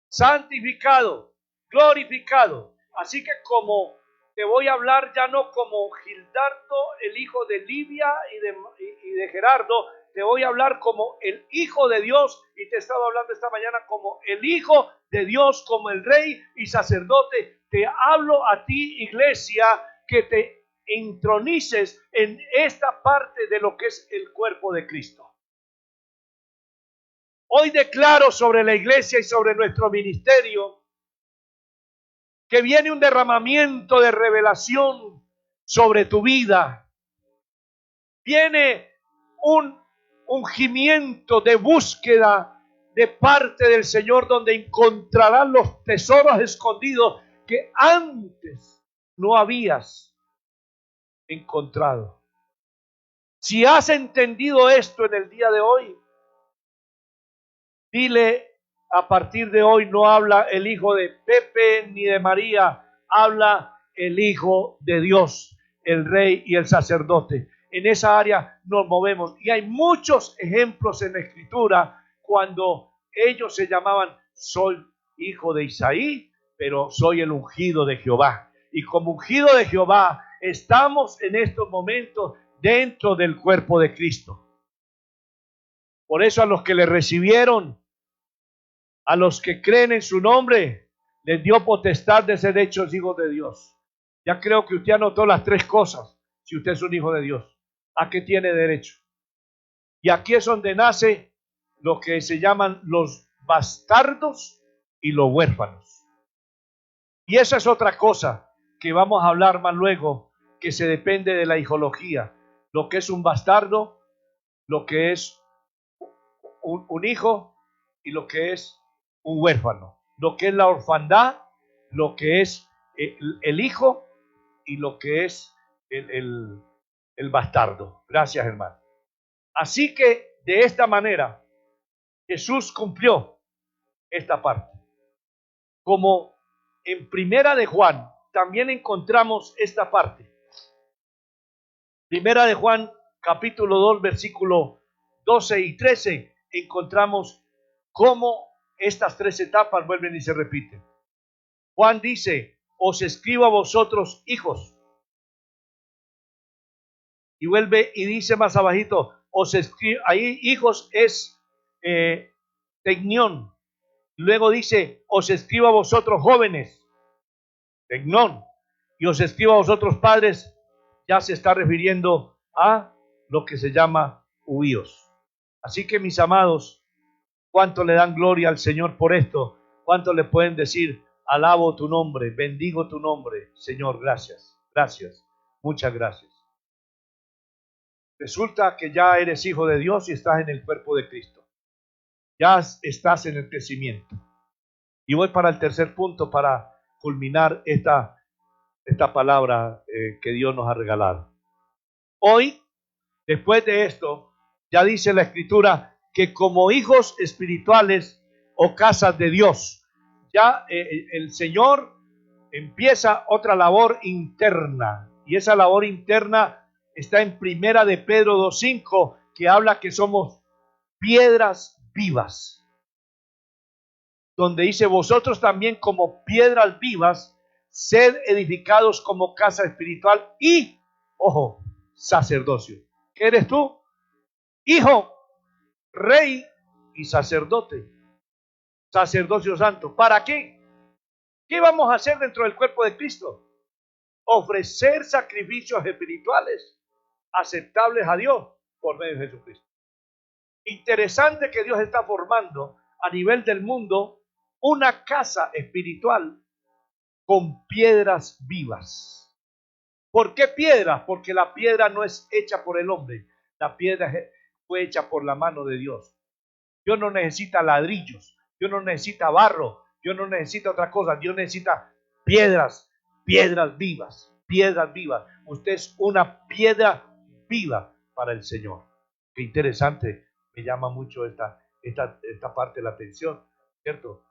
Speaker 1: santificado, glorificado. Así que como te voy a hablar ya no como Gildardo, el hijo de Livia y de Gerardo, te voy a hablar como el Hijo de Dios, y te he estado hablando esta mañana como el Hijo de Dios, como el Rey y sacerdote. Te hablo a ti, iglesia, que te entronices en esta parte de lo que es el cuerpo de Cristo. Hoy declaro sobre la iglesia y sobre nuestro ministerio que viene un derramamiento de revelación sobre tu vida. Viene un ungimiento de búsqueda de parte del Señor, donde encontrarás los tesoros escondidos que antes no habías encontrado. Si has entendido esto en el día de hoy, dile: a partir de hoy no habla el hijo de Pepe ni de María, habla el Hijo de Dios, el Rey y el sacerdote. En esa área nos movemos y hay muchos ejemplos en la Escritura cuando ellos se llamaban: soy hijo de Isaí, pero soy el ungido de Jehová. Y como ungido de Jehová estamos en estos momentos dentro del cuerpo de Cristo. Por eso a los que le recibieron, a los que creen en su nombre, les dio potestad de ser hechos hijos de Dios. Ya creo que usted anotó las tres cosas. Si usted es un hijo de Dios, ¿a qué tiene derecho? Y aquí es donde nace lo que se llaman los bastardos y los huérfanos. Y esa es otra cosa que vamos a hablar más luego, que se depende de la hijología. Lo que es un bastardo, lo que es un hijo y lo que es un huérfano, lo que es la orfandad, lo que es el hijo y lo que es el bastardo. Gracias, hermano. Así que de esta manera Jesús cumplió esta parte. Como en Primera de Juan también encontramos esta parte. Primera de Juan capítulo 2 versículo 12 y 13 encontramos cómo estas tres etapas vuelven y se repiten. Juan dice: os escribo a vosotros, hijos. Y vuelve y dice más abajito: os escribo. Ahí hijos es tecnión. Luego dice: os escribo a vosotros, jóvenes, tecnón. Y os escribo a vosotros, padres. Ya se está refiriendo a lo que se llama huíos. Así que, mis amados, ¿cuánto le dan gloria al Señor por esto? ¿Cuánto le pueden decir: alabo tu nombre, bendigo tu nombre, Señor, gracias, gracias, muchas gracias? Resulta que ya eres hijo de Dios y estás en el cuerpo de Cristo. Ya estás en el crecimiento. Y voy para el tercer punto para culminar esta palabra que Dios nos ha regalado. Hoy, después de esto, ya dice la Escritura que como hijos espirituales o casas de Dios, ya el Señor empieza otra labor interna. Y esa labor interna está en Primera de Pedro 2:5, que habla que somos piedras vivas. Donde dice: vosotros también como piedras vivas, sed edificados como casa espiritual y, ojo, sacerdocio. ¿Qué eres tú? Hijo, rey y sacerdote. Sacerdocio santo. ¿Para qué? ¿Qué vamos a hacer dentro del cuerpo de Cristo? Ofrecer sacrificios espirituales aceptables a Dios por medio de Jesucristo. Interesante que Dios está formando a nivel del mundo una casa espiritual con piedras vivas. ¿Por qué piedras? Porque la piedra no es hecha por el hombre, la piedra fue hecha por la mano de Dios. Dios no necesita ladrillos, Dios no necesita barro, Dios no necesita otra cosa, Dios necesita piedras, piedras vivas, piedras vivas. Usted es una piedra viva para el Señor. Qué interesante, me llama mucho esta parte de la atención, ¿cierto?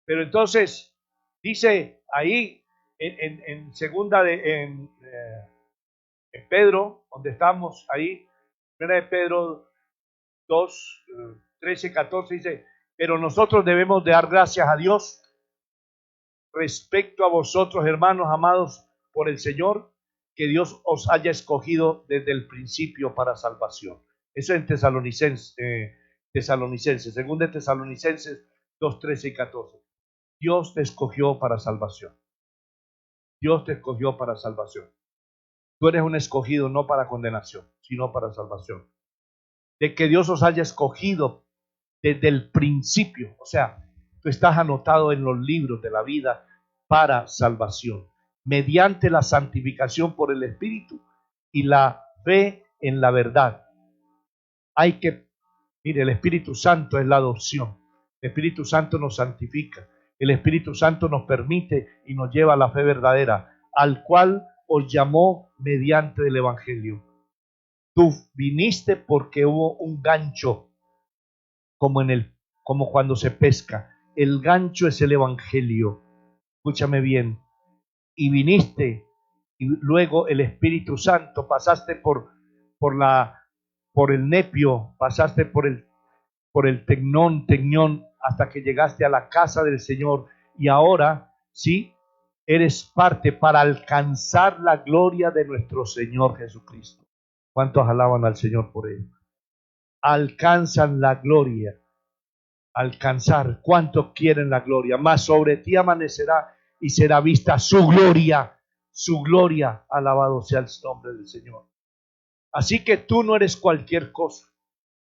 Speaker 1: Pero entonces, dice ahí en segunda en Pedro, donde estamos ahí, primera de Pedro 2, 13, 14, dice: pero nosotros debemos de dar gracias a Dios respecto a vosotros, hermanos amados por el Señor, que Dios os haya escogido desde el principio para salvación. Eso en Tesalonicenses, según de Tesalonicenses 2, 13 y 14. Dios te escogió para salvación. Dios te escogió para salvación. Tú eres un escogido no para condenación, sino para salvación. De que Dios os haya escogido desde el principio. O sea, tú estás anotado en los libros de la vida para salvación, mediante la santificación por el Espíritu y la fe en la verdad. Mire, el Espíritu Santo es la adopción. El Espíritu Santo nos santifica. El Espíritu Santo nos permite y nos lleva a la fe verdadera, al cual os llamó mediante el Evangelio. Tú viniste porque hubo un gancho, como cuando se pesca. El gancho es el Evangelio. Escúchame bien. Y viniste, y luego el Espíritu Santo, pasaste por el nepio, pasaste por el teñón, hasta que llegaste a la casa del Señor. Y ahora, sí, eres parte para alcanzar la gloria de nuestro Señor Jesucristo. ¿Cuántos alaban al Señor por ello? Alcanzan la gloria. Alcanzar. ¿Cuántos quieren la gloria? Mas sobre ti amanecerá y será vista su gloria. Su gloria. Alabado sea el nombre del Señor. Así que tú no eres cualquier cosa.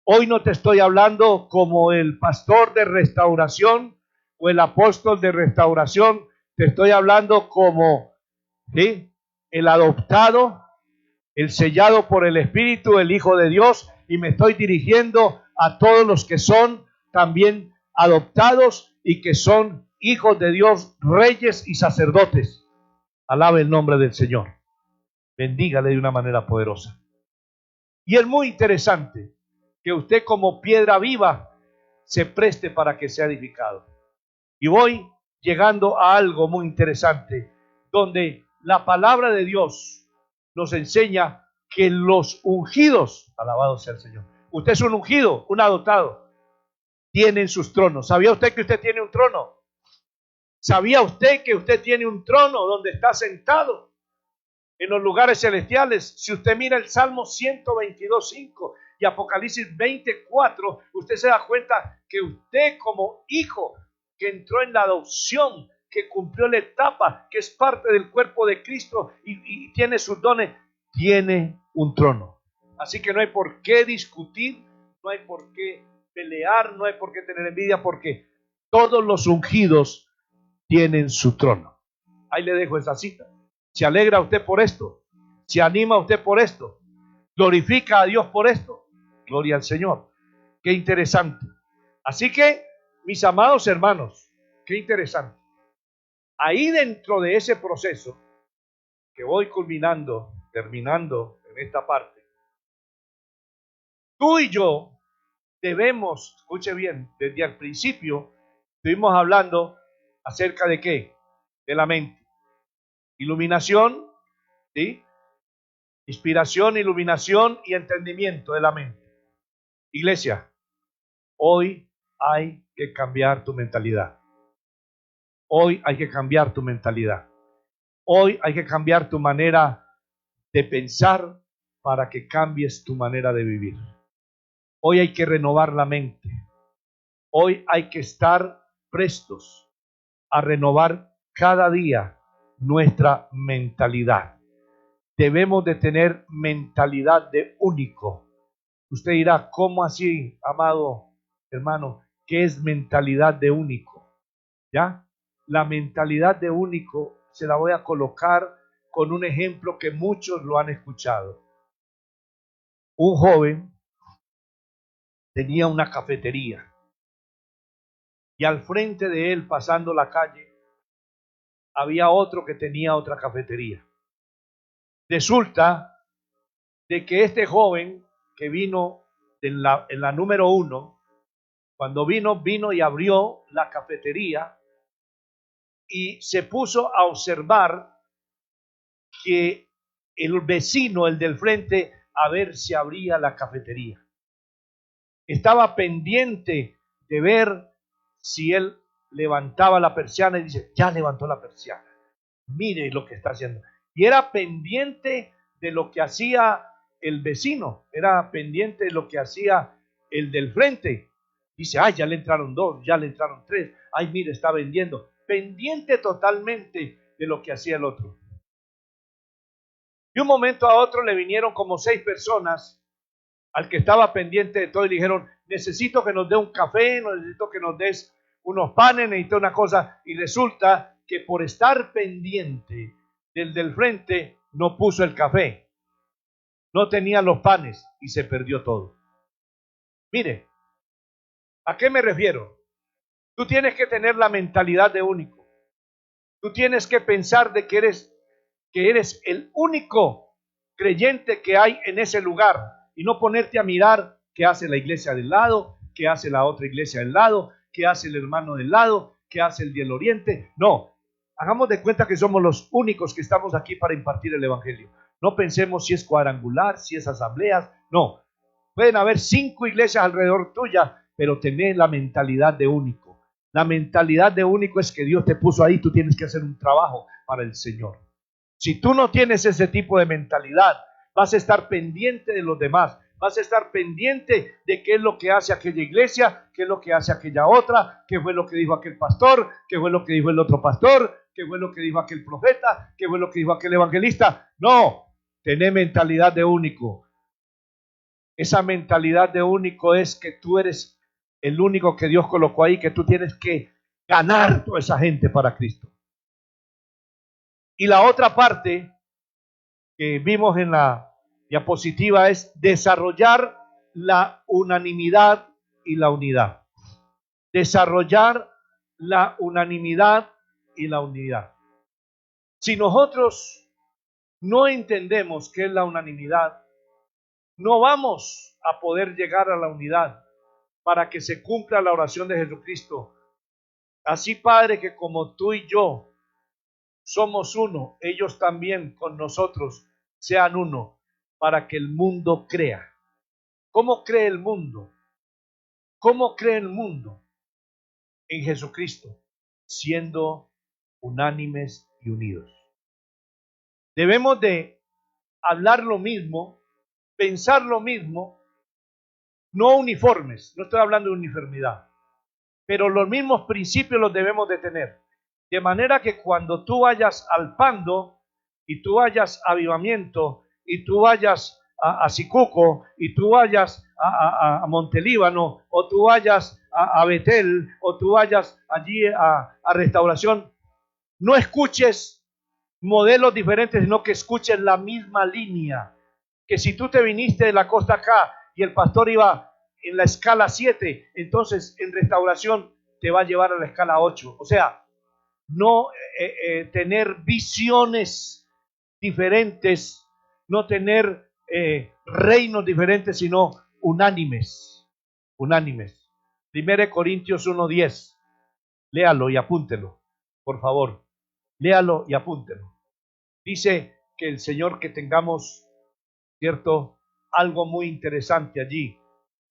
Speaker 1: Hoy no te estoy hablando como el pastor de restauración o el apóstol de restauración. Te estoy hablando como, ¿sí?, el adoptado, el sellado por el Espíritu, el Hijo de Dios. Y me estoy dirigiendo a todos los que son también adoptados y que son hijos de Dios, reyes y sacerdotes. Alabe el nombre del Señor. Bendígale de una manera poderosa. Y es muy interesante que usted como piedra viva se preste para que sea edificado. Y voy llegando a algo muy interesante, donde la palabra de Dios nos enseña que los ungidos, alabado sea el Señor, usted es un ungido, un adoptado, tienen sus tronos. ¿Sabía usted que usted tiene un trono? ¿Sabía usted que usted tiene un trono donde está sentado en los lugares celestiales? Si usted mira el Salmo 122:5 y Apocalipsis 20:4, usted se da cuenta que usted como hijo que entró en la adopción, que cumplió la etapa, que es parte del cuerpo de Cristo y tiene sus dones, tiene un trono. Así que no hay por qué discutir, no hay por qué pelear, no hay por qué tener envidia, porque todos los ungidos tienen su trono. Ahí le dejo esa cita. ¿Se alegra usted por esto? ¿Se anima usted por esto? ¿Glorifica a Dios por esto? Gloria al Señor. Qué interesante. Así que, mis amados hermanos, qué interesante. Ahí dentro de ese proceso que voy culminando, terminando en esta parte, tú y yo debemos, escuche bien, desde el principio estuvimos hablando acerca de qué, de la mente. Iluminación, ¿sí? Inspiración, iluminación y entendimiento de la mente. Iglesia, hoy hay que cambiar tu mentalidad. Hoy hay que cambiar tu mentalidad. Hoy hay que cambiar tu manera de pensar para que cambies tu manera de vivir. Hoy hay que renovar la mente. Hoy hay que estar prestos a renovar cada día nuestra mentalidad. Debemos de tener mentalidad de único. Usted dirá, ¿cómo así, amado hermano? ¿Qué es mentalidad de único? ¿Ya? La mentalidad de único se la voy a colocar con un ejemplo que muchos lo han escuchado. Un joven tenía una cafetería y al frente de él, pasando la calle, había otro que tenía otra cafetería. Resulta de que este joven que vino en la número 1, cuando vino y abrió la cafetería y se puso a observar que el vecino, el del frente, a ver si abría la cafetería. Estaba pendiente de ver si él levantaba la persiana y dice, ya levantó la persiana. Mire lo que está haciendo. Y era pendiente de lo que hacía el vecino, era pendiente de lo que hacía el del frente. Dice, ay, ya le entraron 2, ya le entraron 3, ay, mire, está vendiendo. Pendiente totalmente de lo que hacía el otro. De un momento a otro le vinieron como 6 personas al que estaba pendiente de todo y le dijeron, necesito que nos dé un café, necesito que nos des unos panes, necesito una cosa, y resulta que por estar pendiente del frente no puso el café, no tenía los panes y se perdió todo. Mire, ¿a qué me refiero? Tú tienes que tener la mentalidad de único. Tú tienes que pensar de que eres el único creyente que hay en ese lugar y no ponerte a mirar qué hace la iglesia del lado, qué hace la otra iglesia del lado, qué hace el hermano del lado, qué hace el del oriente. No, hagamos de cuenta que somos los únicos que estamos aquí para impartir el evangelio. No pensemos si es cuadrangular, si es asambleas, no. Pueden haber 5 iglesias alrededor tuya, pero tener la mentalidad de único. La mentalidad de único es que Dios te puso ahí, tú tienes que hacer un trabajo para el Señor. Si tú no tienes ese tipo de mentalidad, vas a estar pendiente de los demás, vas a estar pendiente de qué es lo que hace aquella iglesia, qué es lo que hace aquella otra, qué fue lo que dijo aquel pastor, qué fue lo que dijo el otro pastor, qué fue lo que dijo aquel profeta, qué fue lo que dijo aquel evangelista. No, tener mentalidad de único. Esa mentalidad de único es que tú eres el único que Dios colocó ahí, que tú tienes que ganar toda esa gente para Cristo. Y la otra parte que vimos en la diapositiva es desarrollar la unanimidad y la unidad. Desarrollar la unanimidad y la unidad. Si nosotros no entendemos qué es la unanimidad, no vamos a poder llegar a la unidad para que se cumpla la oración de Jesucristo. Así, Padre, que como tú y yo somos uno, ellos también con nosotros sean uno, para que el mundo crea. ¿Cómo cree el mundo? ¿Cómo cree el mundo? En Jesucristo, siendo unánimes y unidos. Debemos de hablar lo mismo, pensar lo mismo, no uniformes, no estoy hablando de uniformidad, pero los mismos principios los debemos de tener. De manera que cuando tú vayas al Pando, y tú vayas a Avivamiento, y tú vayas a Sicuco, y tú vayas a Montelíbano, o tú vayas a Betel, o tú vayas allí a Restauración, no escuches modelos diferentes, sino que escuches la misma línea. Que si tú te viniste de la costa acá y el pastor iba en la escala 7, entonces en Restauración te va a llevar a la escala 8. O sea, no tener visiones diferentes, no tener reinos diferentes, sino unánimes. Unánimes. 1 Corintios 1:10. Léalo y apúntelo, por favor. Léalo y apúntelo. Dice que el Señor, que tengamos, ¿cierto?, algo muy interesante allí,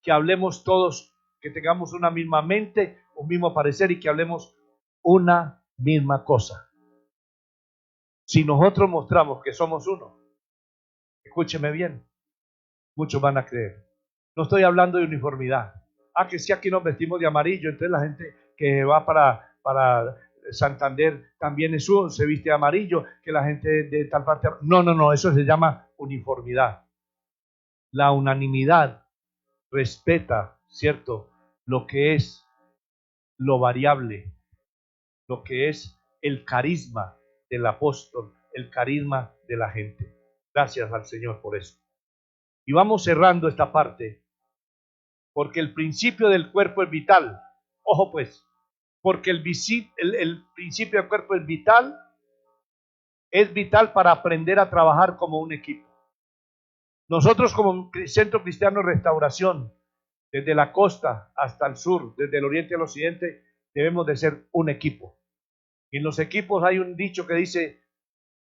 Speaker 1: que hablemos todos, que tengamos una misma mente, un mismo parecer y que hablemos una misma cosa. Si nosotros mostramos que somos uno, escúcheme bien, muchos van a creer. No estoy hablando de uniformidad. Que si aquí nos vestimos de amarillo, entonces la gente que va para Santander también se viste de amarillo, que la gente de tal parte. No, eso se llama uniformidad. La unanimidad respeta, ¿cierto?, lo que es lo variable, lo que es el carisma del apóstol, el carisma de la gente. Gracias al Señor por eso. Y vamos cerrando esta parte, porque el principio del cuerpo es vital. Ojo pues, porque el principio del cuerpo es vital para aprender a trabajar como un equipo. Nosotros como Centro Cristiano Restauración, desde la costa hasta el sur, desde el oriente al occidente, debemos de ser un equipo. Y en los equipos hay un dicho que dice,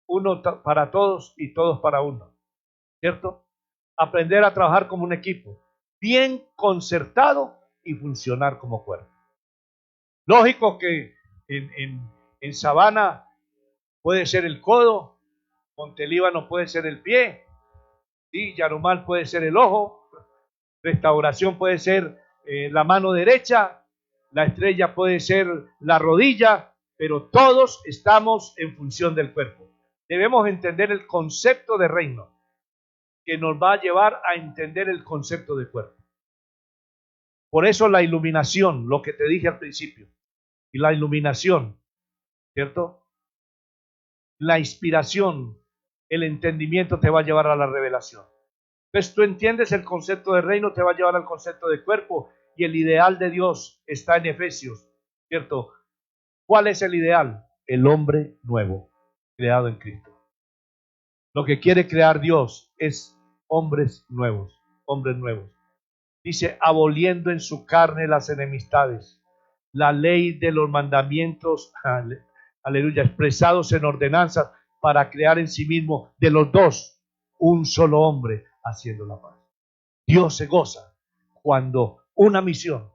Speaker 1: uno para todos y todos para uno, ¿cierto? Aprender a trabajar como un equipo, bien concertado y funcionar como cuerpo. Lógico que en Sabana puede ser el codo, Montelíbano puede ser el pie, y Yarumal puede ser el ojo, Restauración puede ser la mano derecha, La Estrella puede ser la rodilla, pero todos estamos en función del cuerpo. Debemos entender el concepto de reino, que nos va a llevar a entender el concepto de cuerpo. Por eso la iluminación, lo que te dije al principio, y la iluminación, ¿cierto? La inspiración, el entendimiento te va a llevar a la revelación. Entonces tú entiendes el concepto de reino, te va a llevar al concepto de cuerpo, y el ideal de Dios está en Efesios, ¿cierto? ¿Cuál es el ideal? El hombre nuevo, creado en Cristo. Lo que quiere crear Dios es hombres nuevos, hombres nuevos. Dice, aboliendo en su carne las enemistades, la ley de los mandamientos, aleluya, expresados en ordenanzas para crear en sí mismo de los dos un solo hombre haciendo la paz. Dios se goza cuando una misión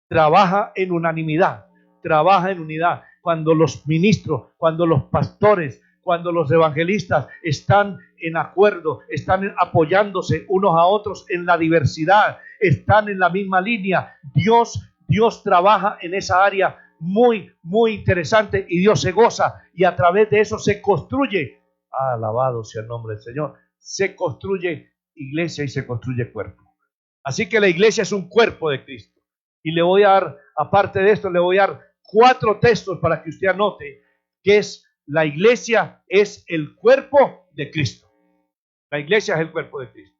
Speaker 1: trabaja en unanimidad, trabaja en unidad, cuando los ministros, cuando los pastores, cuando los evangelistas están en acuerdo, están apoyándose unos a otros en la diversidad, están en la misma línea. Dios trabaja en esa área muy interesante, y Dios se goza, y a través de eso se construye, alabado sea el nombre del Señor, se construye iglesia y se construye cuerpo. Así que la iglesia es un cuerpo de Cristo. Y le voy a dar, aparte de esto, le voy a dar 4 textos para que usted anote que es la iglesia es el cuerpo de Cristo. La iglesia es el cuerpo de Cristo.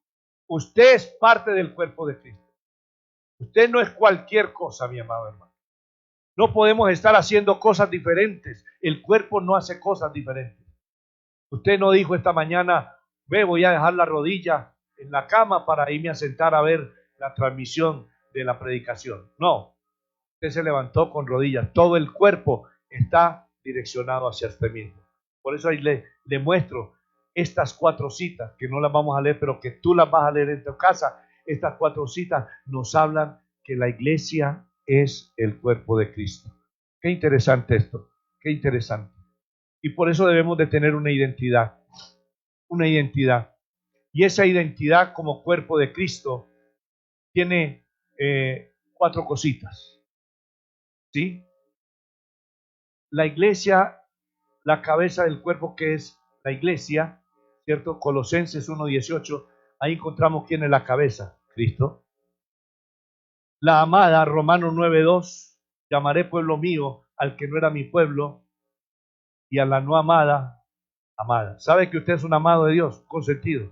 Speaker 1: Usted es parte del cuerpo de Cristo. Usted no es cualquier cosa, mi amado hermano. No podemos estar haciendo cosas diferentes. El cuerpo no hace cosas diferentes. Usted no dijo esta mañana, voy a dejar la rodilla en la cama para irme a sentar a ver la transmisión de la predicación. No, usted se levantó con rodillas. Todo el cuerpo está direccionado hacia usted mismo. Por eso ahí le muestro estas 4 citas, que no las vamos a leer, pero que tú las vas a leer en tu casa. Estas 4 citas nos hablan que la iglesia es el cuerpo de Cristo. Qué interesante esto, qué interesante. Y por eso debemos de tener una identidad. Y esa identidad como cuerpo de Cristo tiene 4 cositas. ¿Sí? La iglesia, la cabeza del cuerpo, que es la iglesia, ¿cierto? Colosenses 1:18, ahí encontramos quién es la cabeza, Cristo. La amada, Romanos 9:2, llamaré pueblo mío al que no era mi pueblo, y a la no amada, amada. ¿Sabe que usted es un amado de Dios? Consentido.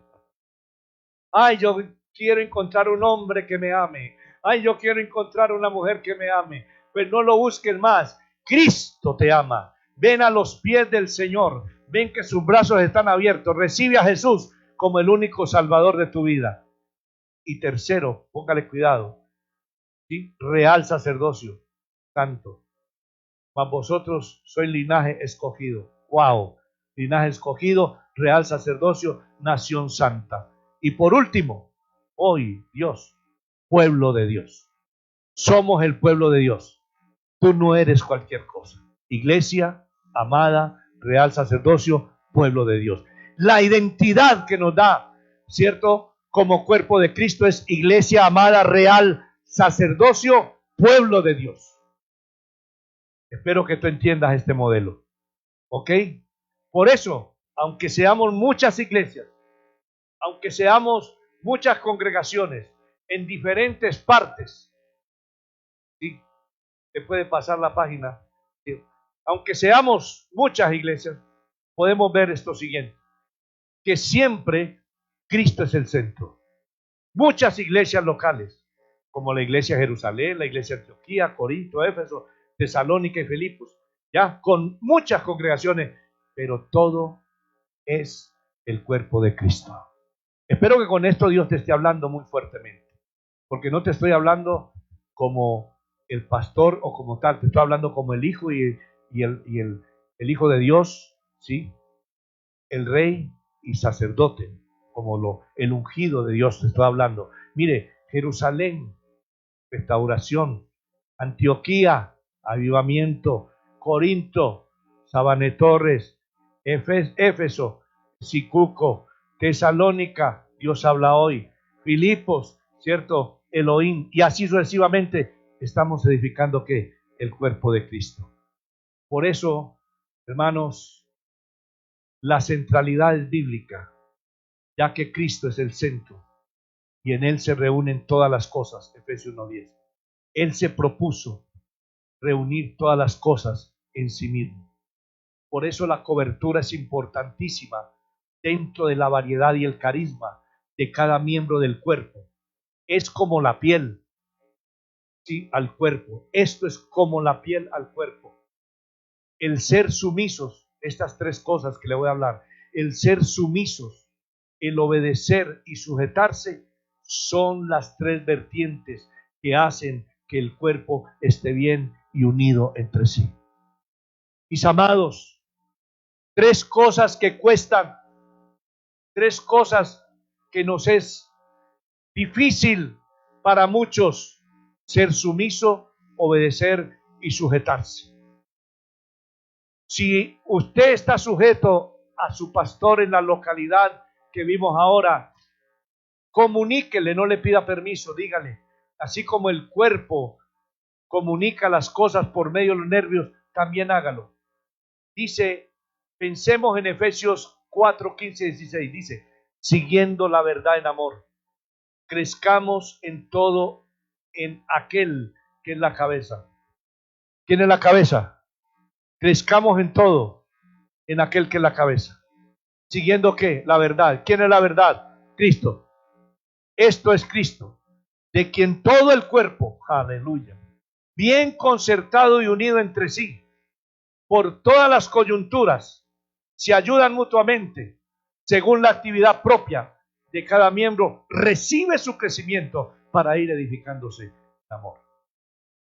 Speaker 1: Ay, yo quiero encontrar un hombre que me ame. Ay, yo quiero encontrar una mujer que me ame. Pues no lo busques más. Cristo te ama. Ven a los pies del Señor. Ven que sus brazos están abiertos. Recibe a Jesús como el único salvador de tu vida. Y tercero, póngale cuidado, ¿sí? Real sacerdocio, santo. Mas vosotros sois linaje escogido. ¡Wow! Linaje escogido, real sacerdocio, nación santa. Y por último, hoy, Dios, pueblo de Dios. Somos el pueblo de Dios. Tú no eres cualquier cosa. Iglesia, amada, real sacerdocio, pueblo de Dios. La identidad que nos da, ¿cierto? Como cuerpo de Cristo es iglesia, amada, real sacerdocio, pueblo de Dios. Espero que tú entiendas este modelo. ¿Ok? Por eso, aunque seamos muchas iglesias, aunque seamos muchas congregaciones en diferentes partes, ¿sí? Te puede pasar la página. ¿Sí? Aunque seamos muchas iglesias, podemos ver esto siguiente, que siempre Cristo es el centro. Muchas iglesias locales, como la iglesia de Jerusalén, la iglesia de Antioquía, Corinto, Éfeso, Tesalónica y Filipos, ya con muchas congregaciones, pero todo es el cuerpo de Cristo. Espero que con esto Dios te esté hablando muy fuertemente, porque no te estoy hablando como el pastor o como tal, te estoy hablando como el hijo y el hijo de Dios, ¿sí? El rey y sacerdote, como el ungido de Dios te estoy hablando. Mire, Jerusalén, restauración; Antioquía, avivamiento; Corinto, Sabane Torres; Éfeso, Sicuco; Tesalónica, Dios habla hoy; Filipos, ¿cierto? Elohim, y así sucesivamente. Estamos edificando ¿qué? El cuerpo de Cristo. Por eso, hermanos, la centralidad es bíblica, ya que Cristo es el centro y en Él se reúnen todas las cosas, Efesios 1:10. Él se propuso reunir todas las cosas en sí mismo. Por eso la cobertura es importantísima dentro de la variedad y el carisma de cada miembro del cuerpo. Es como la piel, ¿sí?, al cuerpo. Esto es como la piel al cuerpo. El ser sumisos, estas tres cosas que le voy a hablar, el ser sumisos, el obedecer y sujetarse, son las tres vertientes que hacen que el cuerpo esté bien y unido entre sí. Mis amados, tres cosas que cuestan, tres cosas que nos es difícil para muchos: ser sumiso, obedecer y sujetarse. Si usted está sujeto a su pastor en la localidad que vimos ahora, comuníquele, no le pida permiso, dígale. Así como el cuerpo comunica las cosas por medio de los nervios, también hágalo. Dice, pensemos en Efesios 4, 15 y 16, dice, siguiendo la verdad en amor, crezcamos en todo en aquel que es la cabeza. ¿Quién es la cabeza? Crezcamos en todo en aquel que es la cabeza. ¿Siguiendo qué? La verdad. ¿Quién es la verdad? Cristo. Esto es Cristo, de quien todo el cuerpo, aleluya, bien concertado y unido entre sí, por todas las coyunturas, se ayudan mutuamente, según la actividad propia de cada miembro, recibe su crecimiento para ir edificándose en amor.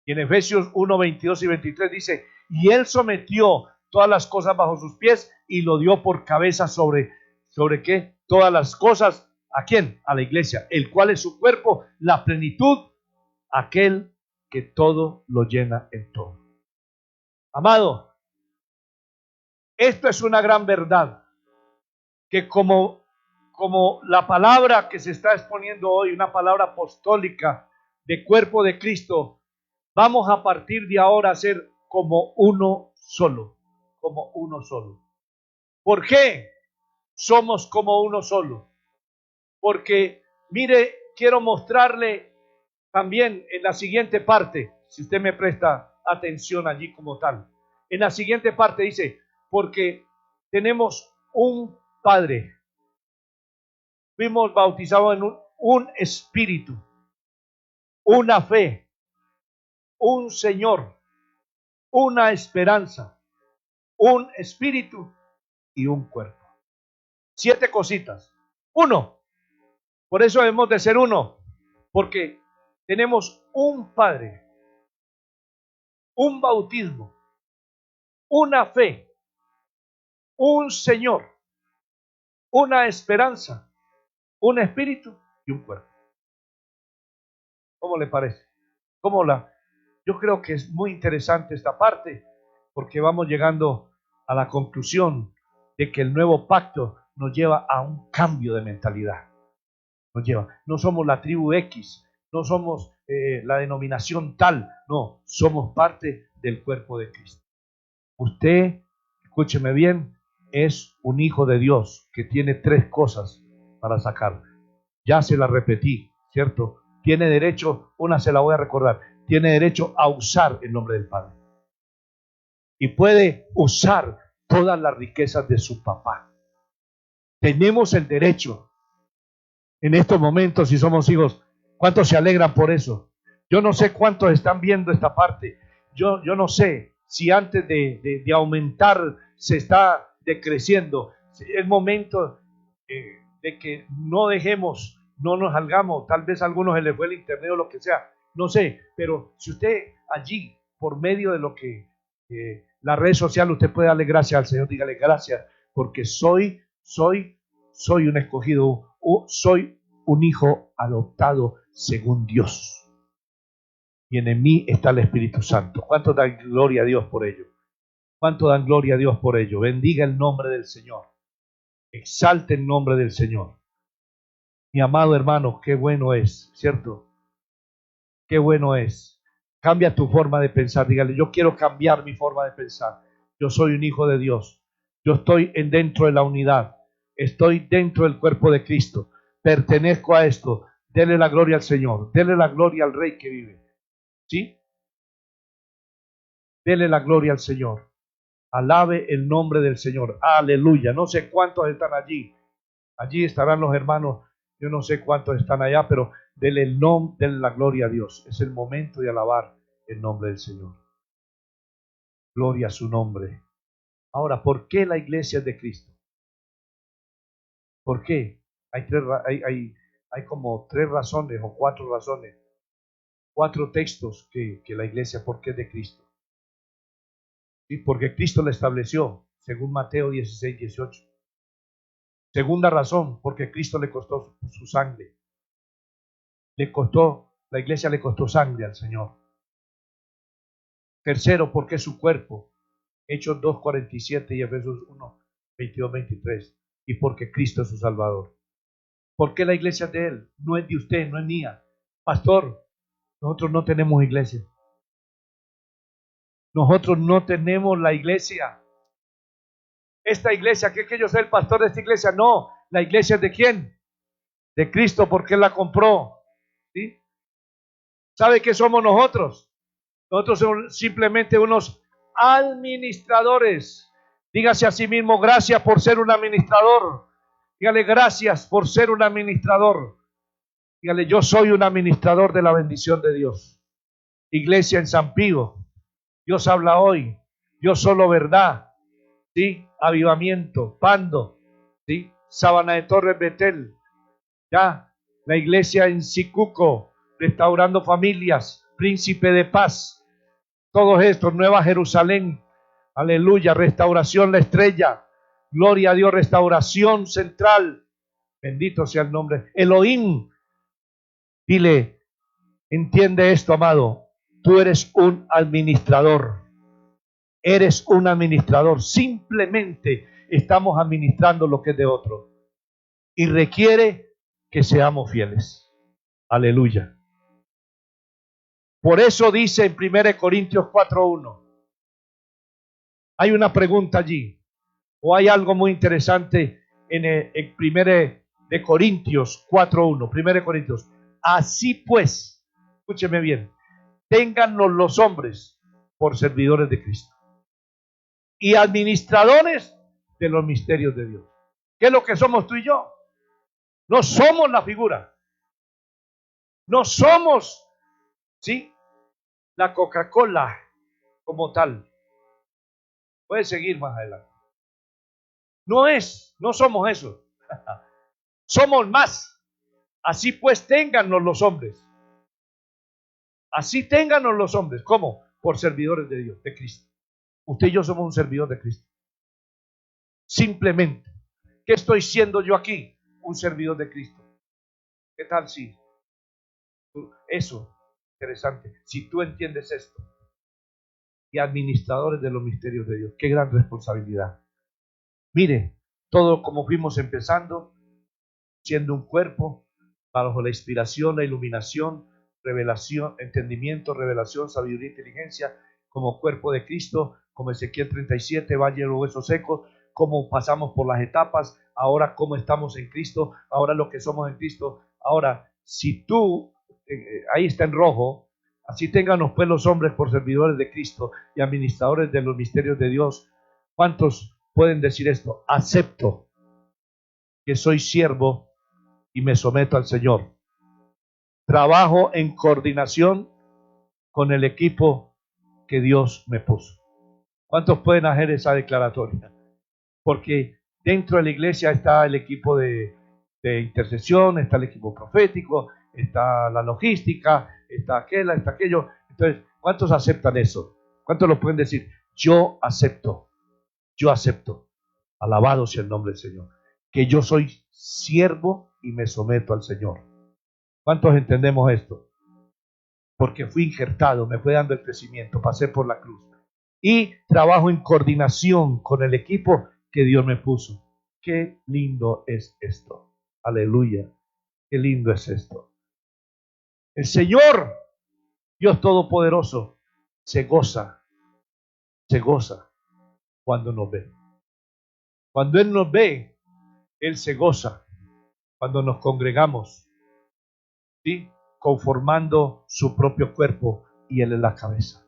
Speaker 1: Y en Efesios 1, 22 y 23 dice, y él sometió todas las cosas bajo sus pies y lo dio por cabeza ¿sobre qué? Todas las cosas. ¿A quién? A la iglesia, el cual es su cuerpo, la plenitud, aquel que todo lo llena en todo. Amado, esto es una gran verdad, que como la palabra que se está exponiendo hoy, una palabra apostólica de cuerpo de Cristo, vamos a partir de ahora a ser como uno solo, como uno solo. ¿Por qué somos como uno solo? Porque, mire, quiero mostrarle también en la siguiente parte, si usted me presta atención allí como tal. En la siguiente parte dice, porque tenemos un Padre, fuimos bautizados en un espíritu, una fe, un Señor, una esperanza, un espíritu y un cuerpo. 7 cositas. Uno. Por eso debemos de ser uno, porque tenemos un Padre, un bautismo, una fe, un Señor, una esperanza, un espíritu y un cuerpo. ¿Cómo le parece? Yo creo que es muy interesante esta parte, porque vamos llegando a la conclusión de que el nuevo pacto nos lleva a un cambio de mentalidad. No somos la tribu X, no somos la denominación tal, no, somos parte del cuerpo de Cristo. Usted, escúcheme bien, es un hijo de Dios que tiene 3 cosas para sacar. Ya se la repetí, ¿cierto? Tiene derecho, una se la voy a recordar, tiene derecho a usar el nombre del Padre. Y puede usar todas las riquezas de su papá. Tenemos el derecho. En estos momentos, si somos hijos, ¿cuántos se alegran por eso? Yo no sé cuántos están viendo esta parte. Yo no sé si antes de aumentar se está decreciendo. Es momento de que no dejemos, no nos salgamos. Tal vez a algunos se les fue el internet o lo que sea. No sé, pero si usted allí, por medio de lo que la red social, usted puede darle gracias al Señor, dígale gracias, porque soy un escogido, soy un hijo adoptado según Dios. Y en mí está el Espíritu Santo. ¿Cuánto dan gloria a Dios por ello? ¿Cuánto dan gloria a Dios por ello? Bendiga el nombre del Señor. Exalte el nombre del Señor. Mi amado hermano, qué bueno es, ¿cierto? Qué bueno es. Cambia tu forma de pensar. Dígale, yo quiero cambiar mi forma de pensar. Yo soy un hijo de Dios. Yo estoy dentro de la unidad. Estoy dentro del cuerpo de Cristo. Pertenezco a esto. Dele la gloria al Señor. Dele la gloria al Rey que vive. ¿Sí? Dele la gloria al Señor. Alabe el nombre del Señor. Aleluya. No sé cuántos están allí. Allí estarán los hermanos. Yo no sé cuántos están allá, pero dele el nombre, dele la gloria a Dios. Es el momento de alabar el nombre del Señor. Gloria a su nombre. Ahora, ¿por qué la iglesia es de Cristo? ¿Por qué? Hay como 3 razones o 4 razones, 4 textos que la iglesia, ¿por qué es de Cristo? ¿Sí? Porque Cristo la estableció, según Mateo 16:18. Segunda razón, porque Cristo le costó su sangre. La iglesia le costó sangre al Señor. Tercero, porque es su cuerpo. Hechos 2:47 y Efesios 1:22-23. Y porque Cristo es su Salvador. ¿Por qué la iglesia es de Él? No es de usted, no es mía. Pastor, nosotros no tenemos iglesia. Nosotros no tenemos la iglesia. Esta iglesia, que yo soy el pastor de esta iglesia. No, la iglesia es de quién? De Cristo, porque Él la compró. ¿Sí? ¿Sabe qué somos nosotros? Nosotros somos simplemente unos administradores. Dígase a sí mismo, gracias por ser un administrador. Dígale, gracias por ser un administrador. Dígale, yo soy un administrador de la bendición de Dios. Iglesia en San Pío, Dios habla hoy. Dios solo verdad. ¿Sí? Avivamiento, Pando, ¿sí? Sabana de Torres, Betel, ya, la iglesia en Sicuco, restaurando familias, Príncipe de Paz, todos estos, Nueva Jerusalén, aleluya, restauración La Estrella, gloria a Dios, restauración central, bendito sea el nombre, Elohim, dile, entiende esto, amado, tú eres un administrador. Eres un administrador. Simplemente estamos administrando lo que es de otro. Y requiere que seamos fieles. Aleluya. Por eso dice en 1 Corintios 4:1. Hay una pregunta allí. O hay algo muy interesante en 1 Corintios 4:1. 1 Corintios. Así pues, escúcheme bien. Téngannos los hombres por servidores de Cristo y administradores de los misterios de Dios. ¿Qué es lo que somos tú y yo? No somos la figura. No somos, ¿sí? La Coca-Cola como tal. Puede seguir más adelante. No somos eso. Somos más. Así pues, téngannos los hombres. Así téngannos los hombres. ¿Cómo? Por servidores de Dios, de Cristo. Usted y yo somos un servidor de Cristo. Simplemente. ¿Qué estoy siendo yo aquí? Un servidor de Cristo. ¿Qué tal si? Eso, interesante. Si tú entiendes esto. Y administradores de los misterios de Dios. Qué gran responsabilidad. Mire, todo como fuimos empezando, siendo un cuerpo, bajo la inspiración, la iluminación, revelación, entendimiento, revelación, sabiduría, inteligencia, como cuerpo de Cristo, como Ezequiel 37, valle de los huesos secos, cómo pasamos por las etapas, ahora cómo estamos en Cristo, ahora lo que somos en Cristo. Ahora, si tú, ahí está en rojo, así ténganos pues los hombres por servidores de Cristo y administradores de los misterios de Dios. ¿Cuántos pueden decir esto? Acepto que soy siervo y me someto al Señor. Trabajo en coordinación con el equipo que Dios me puso. ¿Cuántos pueden hacer esa declaratoria? Porque dentro de la iglesia está el equipo de intercesión, está el equipo profético, está la logística, está aquello. Entonces, ¿cuántos aceptan eso? ¿Cuántos lo pueden decir? Yo acepto. Alabado sea el nombre del Señor. Que yo soy siervo y me someto al Señor. ¿Cuántos entendemos esto? Porque fui injertado, me fue dando el crecimiento, pasé por la cruz. Y trabajo en coordinación con el equipo que Dios me puso. Qué lindo es esto. Aleluya. Qué lindo es esto. El Señor, Dios Todopoderoso, se goza cuando nos ve. Cuando Él nos ve, Él se goza cuando nos congregamos, ¿sí? Conformando su propio cuerpo, y Él es la cabeza.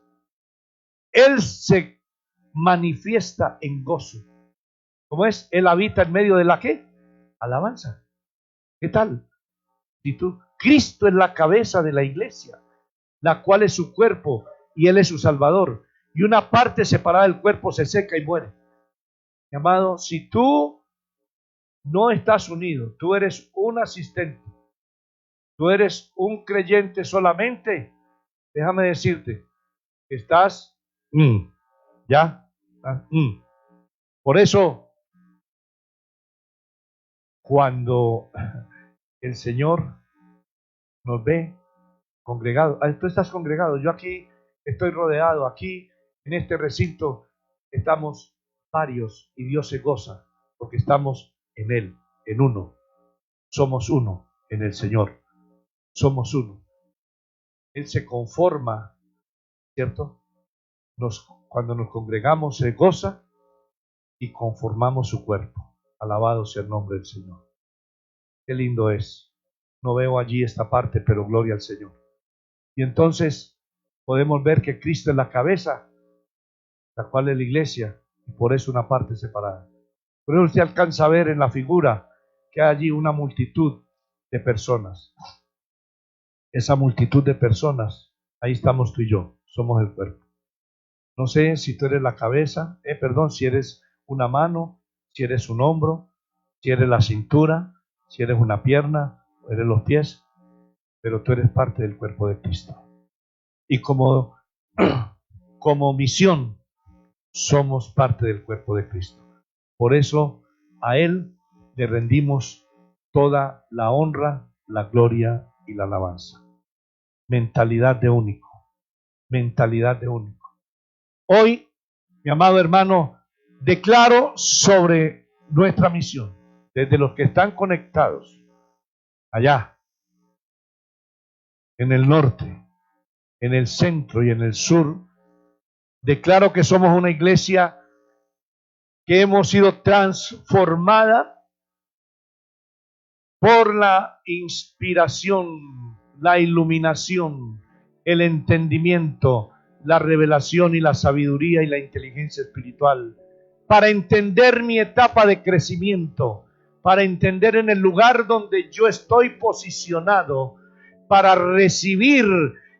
Speaker 1: Él se manifiesta en gozo. ¿Cómo es? Él habita en medio de la ¿qué? Alabanza. ¿Qué tal? Si tú, Cristo es la cabeza de la iglesia, la cual es su cuerpo y Él es su Salvador. Y una parte separada del cuerpo se seca y muere. Mi amado, si tú no estás unido, tú eres un asistente, tú eres un creyente solamente, déjame decirte, estás, ya, Por eso, cuando el Señor nos ve congregados, tú estás congregado, yo aquí estoy rodeado, aquí en este recinto estamos varios y Dios se goza porque estamos en Él, en uno. Somos uno en el Señor, somos uno. Él se conforma, ¿cierto? Cuando nos congregamos se goza y conformamos su cuerpo. Alabado sea el nombre del Señor. Qué lindo es. No veo allí esta parte, pero gloria al Señor. Y entonces podemos ver que Cristo es la cabeza, la cual es la iglesia, y por eso una parte separada. Pero usted alcanza a ver en la figura que hay allí una multitud de personas. Esa multitud de personas, ahí estamos tú y yo, somos el cuerpo. No sé si tú eres la cabeza, si eres una mano, si eres un hombro, si eres la cintura, si eres una pierna, o eres los pies, pero tú eres parte del cuerpo de Cristo. Y como misión, somos parte del cuerpo de Cristo. Por eso a Él le rendimos toda la honra, la gloria y la alabanza. Mentalidad de único. Mentalidad de único. Hoy, mi amado hermano, declaro sobre nuestra misión, desde los que están conectados, allá, en el norte, en el centro y en el sur, declaro que somos una iglesia que hemos sido transformada por la inspiración, la iluminación, el entendimiento, la revelación y la sabiduría y la inteligencia espiritual, para entender mi etapa de crecimiento, para entender en el lugar donde yo estoy posicionado, para recibir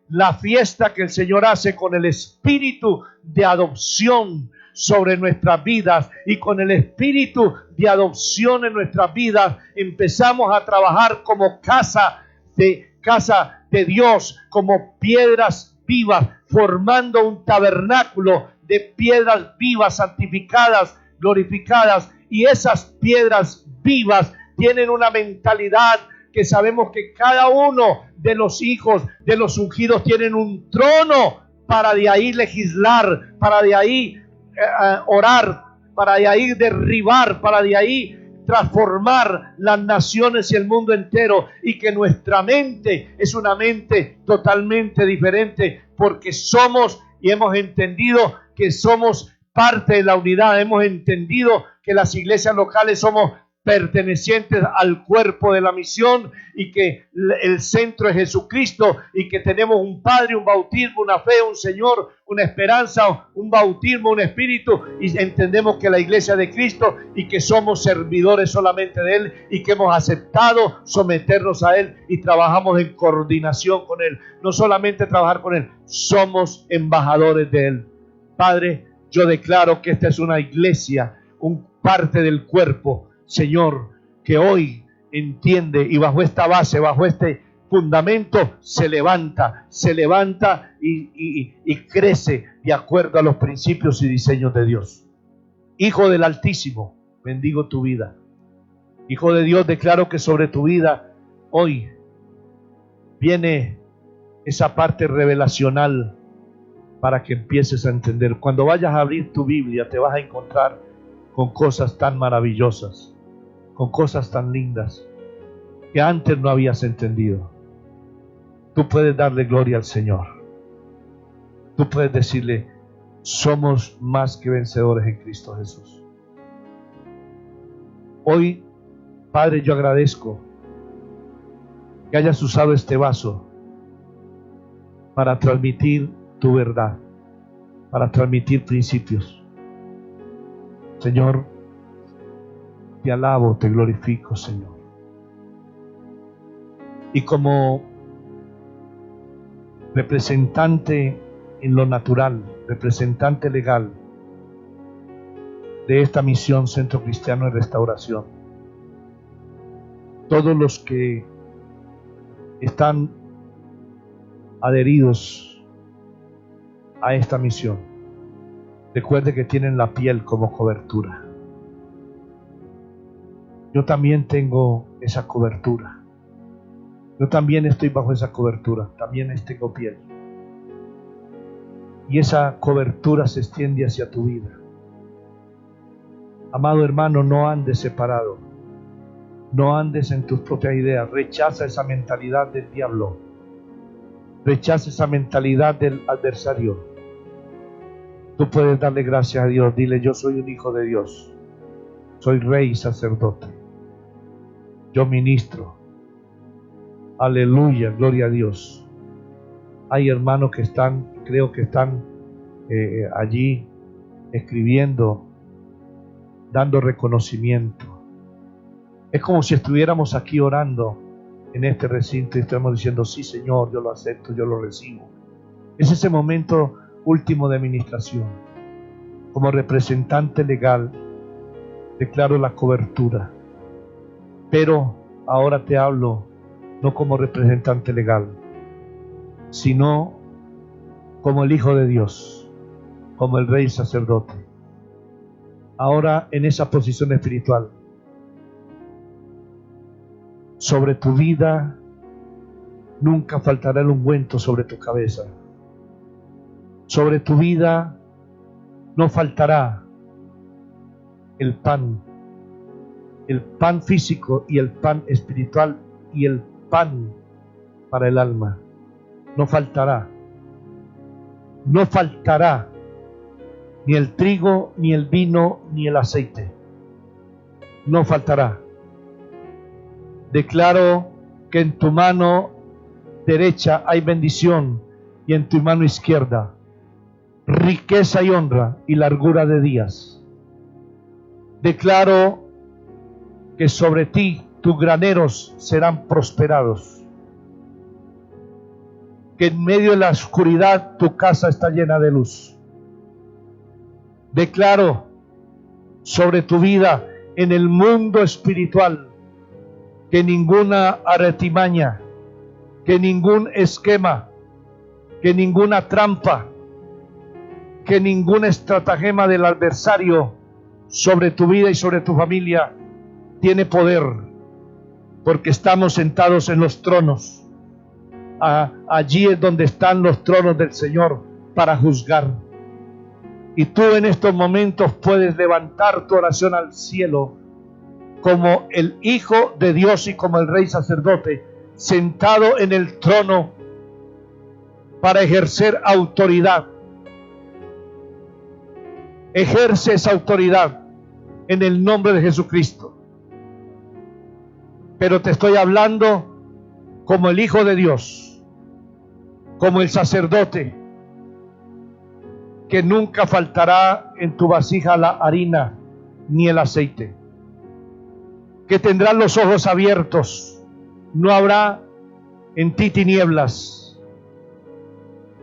Speaker 1: la fiesta que el Señor hace con el espíritu de adopción sobre nuestras vidas, y con el espíritu de adopción en nuestras vidas empezamos a trabajar como casa de Dios, como piedras vivas, formando un tabernáculo de piedras vivas, santificadas, glorificadas. Y esas piedras vivas tienen una mentalidad que sabemos que cada uno de los hijos de los ungidos tienen un trono para de ahí legislar, para de ahí orar, para de ahí derribar, para de ahí transformar las naciones y el mundo entero, y que nuestra mente es una mente totalmente diferente, porque somos y hemos entendido que somos parte de la unidad. Hemos entendido que las iglesias locales somos pertenecientes al cuerpo de la misión, y que el centro es Jesucristo, y que tenemos un Padre, un bautismo, una fe, un Señor, una esperanza, un bautismo, un espíritu, y entendemos que la iglesia de Cristo, y que somos servidores solamente de Él, y que hemos aceptado someternos a Él y trabajamos en coordinación con Él. No solamente trabajar con Él, somos embajadores de Él. Padre, yo declaro que esta es una iglesia, un parte del cuerpo, Señor, que hoy entiende, y bajo esta base, bajo este fundamento, se levanta y crece de acuerdo a los principios y diseños de Dios. Hijo del Altísimo, bendigo tu vida. Hijo de Dios, declaro que sobre tu vida hoy viene esa parte revelacional para que empieces a entender. Cuando vayas a abrir tu Biblia, te vas a encontrar con cosas tan maravillosas, con cosas tan lindas que antes no habías entendido. Tú puedes darle gloria al Señor. Tú puedes decirle: somos más que vencedores en Cristo Jesús. Hoy, Padre, yo agradezco que hayas usado este vaso para transmitir tu verdad, para transmitir principios. Señor, te alabo, te glorifico, Señor. Y como representante en lo natural, representante legal de esta misión Centro Cristiano de Restauración, todos los que están adheridos a esta misión, recuerde que tienen la piel como cobertura. Yo también tengo esa cobertura. Yo también estoy bajo esa cobertura. También tengo piel. Y esa cobertura se extiende hacia tu vida. Amado hermano, no andes separado. No andes en tus propias ideas. Rechaza esa mentalidad del diablo. Rechaza esa mentalidad del adversario. Tú puedes darle gracias a Dios. Dile: yo soy un hijo de Dios. Soy rey y sacerdote. Yo ministro. Aleluya, gloria a Dios. Hay hermanos que están, creo que están allí escribiendo, dando reconocimiento. Es como si estuviéramos aquí orando en este recinto y estamos diciendo: sí, Señor, yo lo acepto, yo lo recibo. Es ese momento último de administración. Como representante legal, declaro la cobertura. Pero ahora te hablo no como representante legal, sino como el Hijo de Dios, como el Rey Sacerdote. Ahora en esa posición espiritual, sobre tu vida nunca faltará el ungüento sobre tu cabeza. Sobre tu vida no faltará el pan físico y el pan espiritual y el pan para el alma. No faltará. No faltará ni el trigo, ni el vino, ni el aceite. No faltará. Declaro que en tu mano derecha hay bendición y en tu mano izquierda riqueza y honra y largura de días. Declaro que sobre ti tus graneros serán prosperados. Que en medio de la oscuridad tu casa está llena de luz. Declaro sobre tu vida en el mundo espiritual que ninguna artimaña, que ningún esquema, que ninguna trampa, que ningún estratagema del adversario sobre tu vida y sobre tu familia tiene poder, porque estamos sentados en los tronos. Allí es donde están los tronos del Señor para juzgar. Y tú en estos momentos puedes levantar tu oración al cielo como el Hijo de Dios y como el Rey Sacerdote, sentado en el trono para ejercer autoridad. Ejerce esa autoridad en el nombre de Jesucristo. Pero te estoy hablando como el Hijo de Dios, como el sacerdote, que nunca faltará en tu vasija la harina ni el aceite, que tendrás los ojos abiertos, no habrá en ti tinieblas,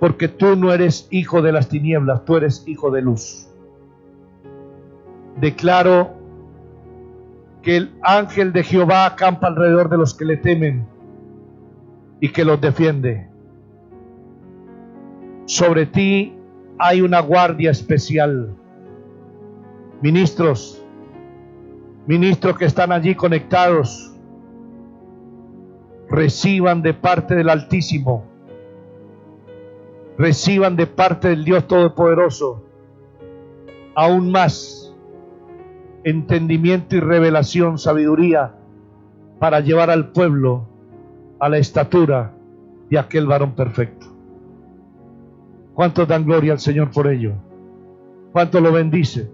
Speaker 1: porque tú no eres hijo de las tinieblas, tú eres hijo de luz. Declaro que el ángel de Jehová acampa alrededor de los que le temen y que los defiende. Sobre ti hay una guardia especial. Ministros que están allí conectados, reciban de parte del Altísimo, reciban de parte del Dios Todopoderoso aún más entendimiento y revelación, sabiduría, para llevar al pueblo a la estatura de aquel varón perfecto. ¿Cuántos dan gloria al Señor por ello? ¿Cuántos lo bendice?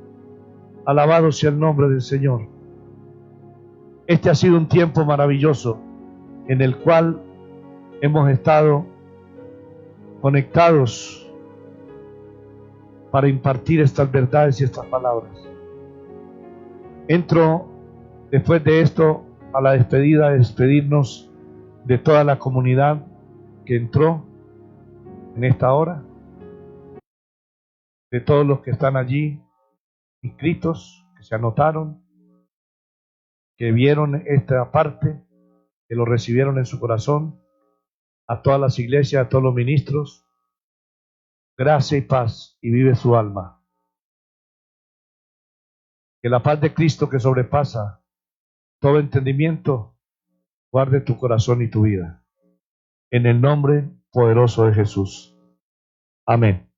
Speaker 1: Alabado sea el nombre del Señor. Este ha sido un tiempo maravilloso en el cual hemos estado conectados para impartir estas verdades y estas palabras. Entro después de esto a la despedida, de despedirnos de toda la comunidad que entró en esta hora, de todos los que están allí inscritos, que se anotaron, que vieron esta parte, que lo recibieron en su corazón, a todas las iglesias, a todos los ministros, gracia y paz, y vive su alma. Que la paz de Cristo, que sobrepasa todo entendimiento, guarde tu corazón y tu vida. En el nombre poderoso de Jesús. Amén.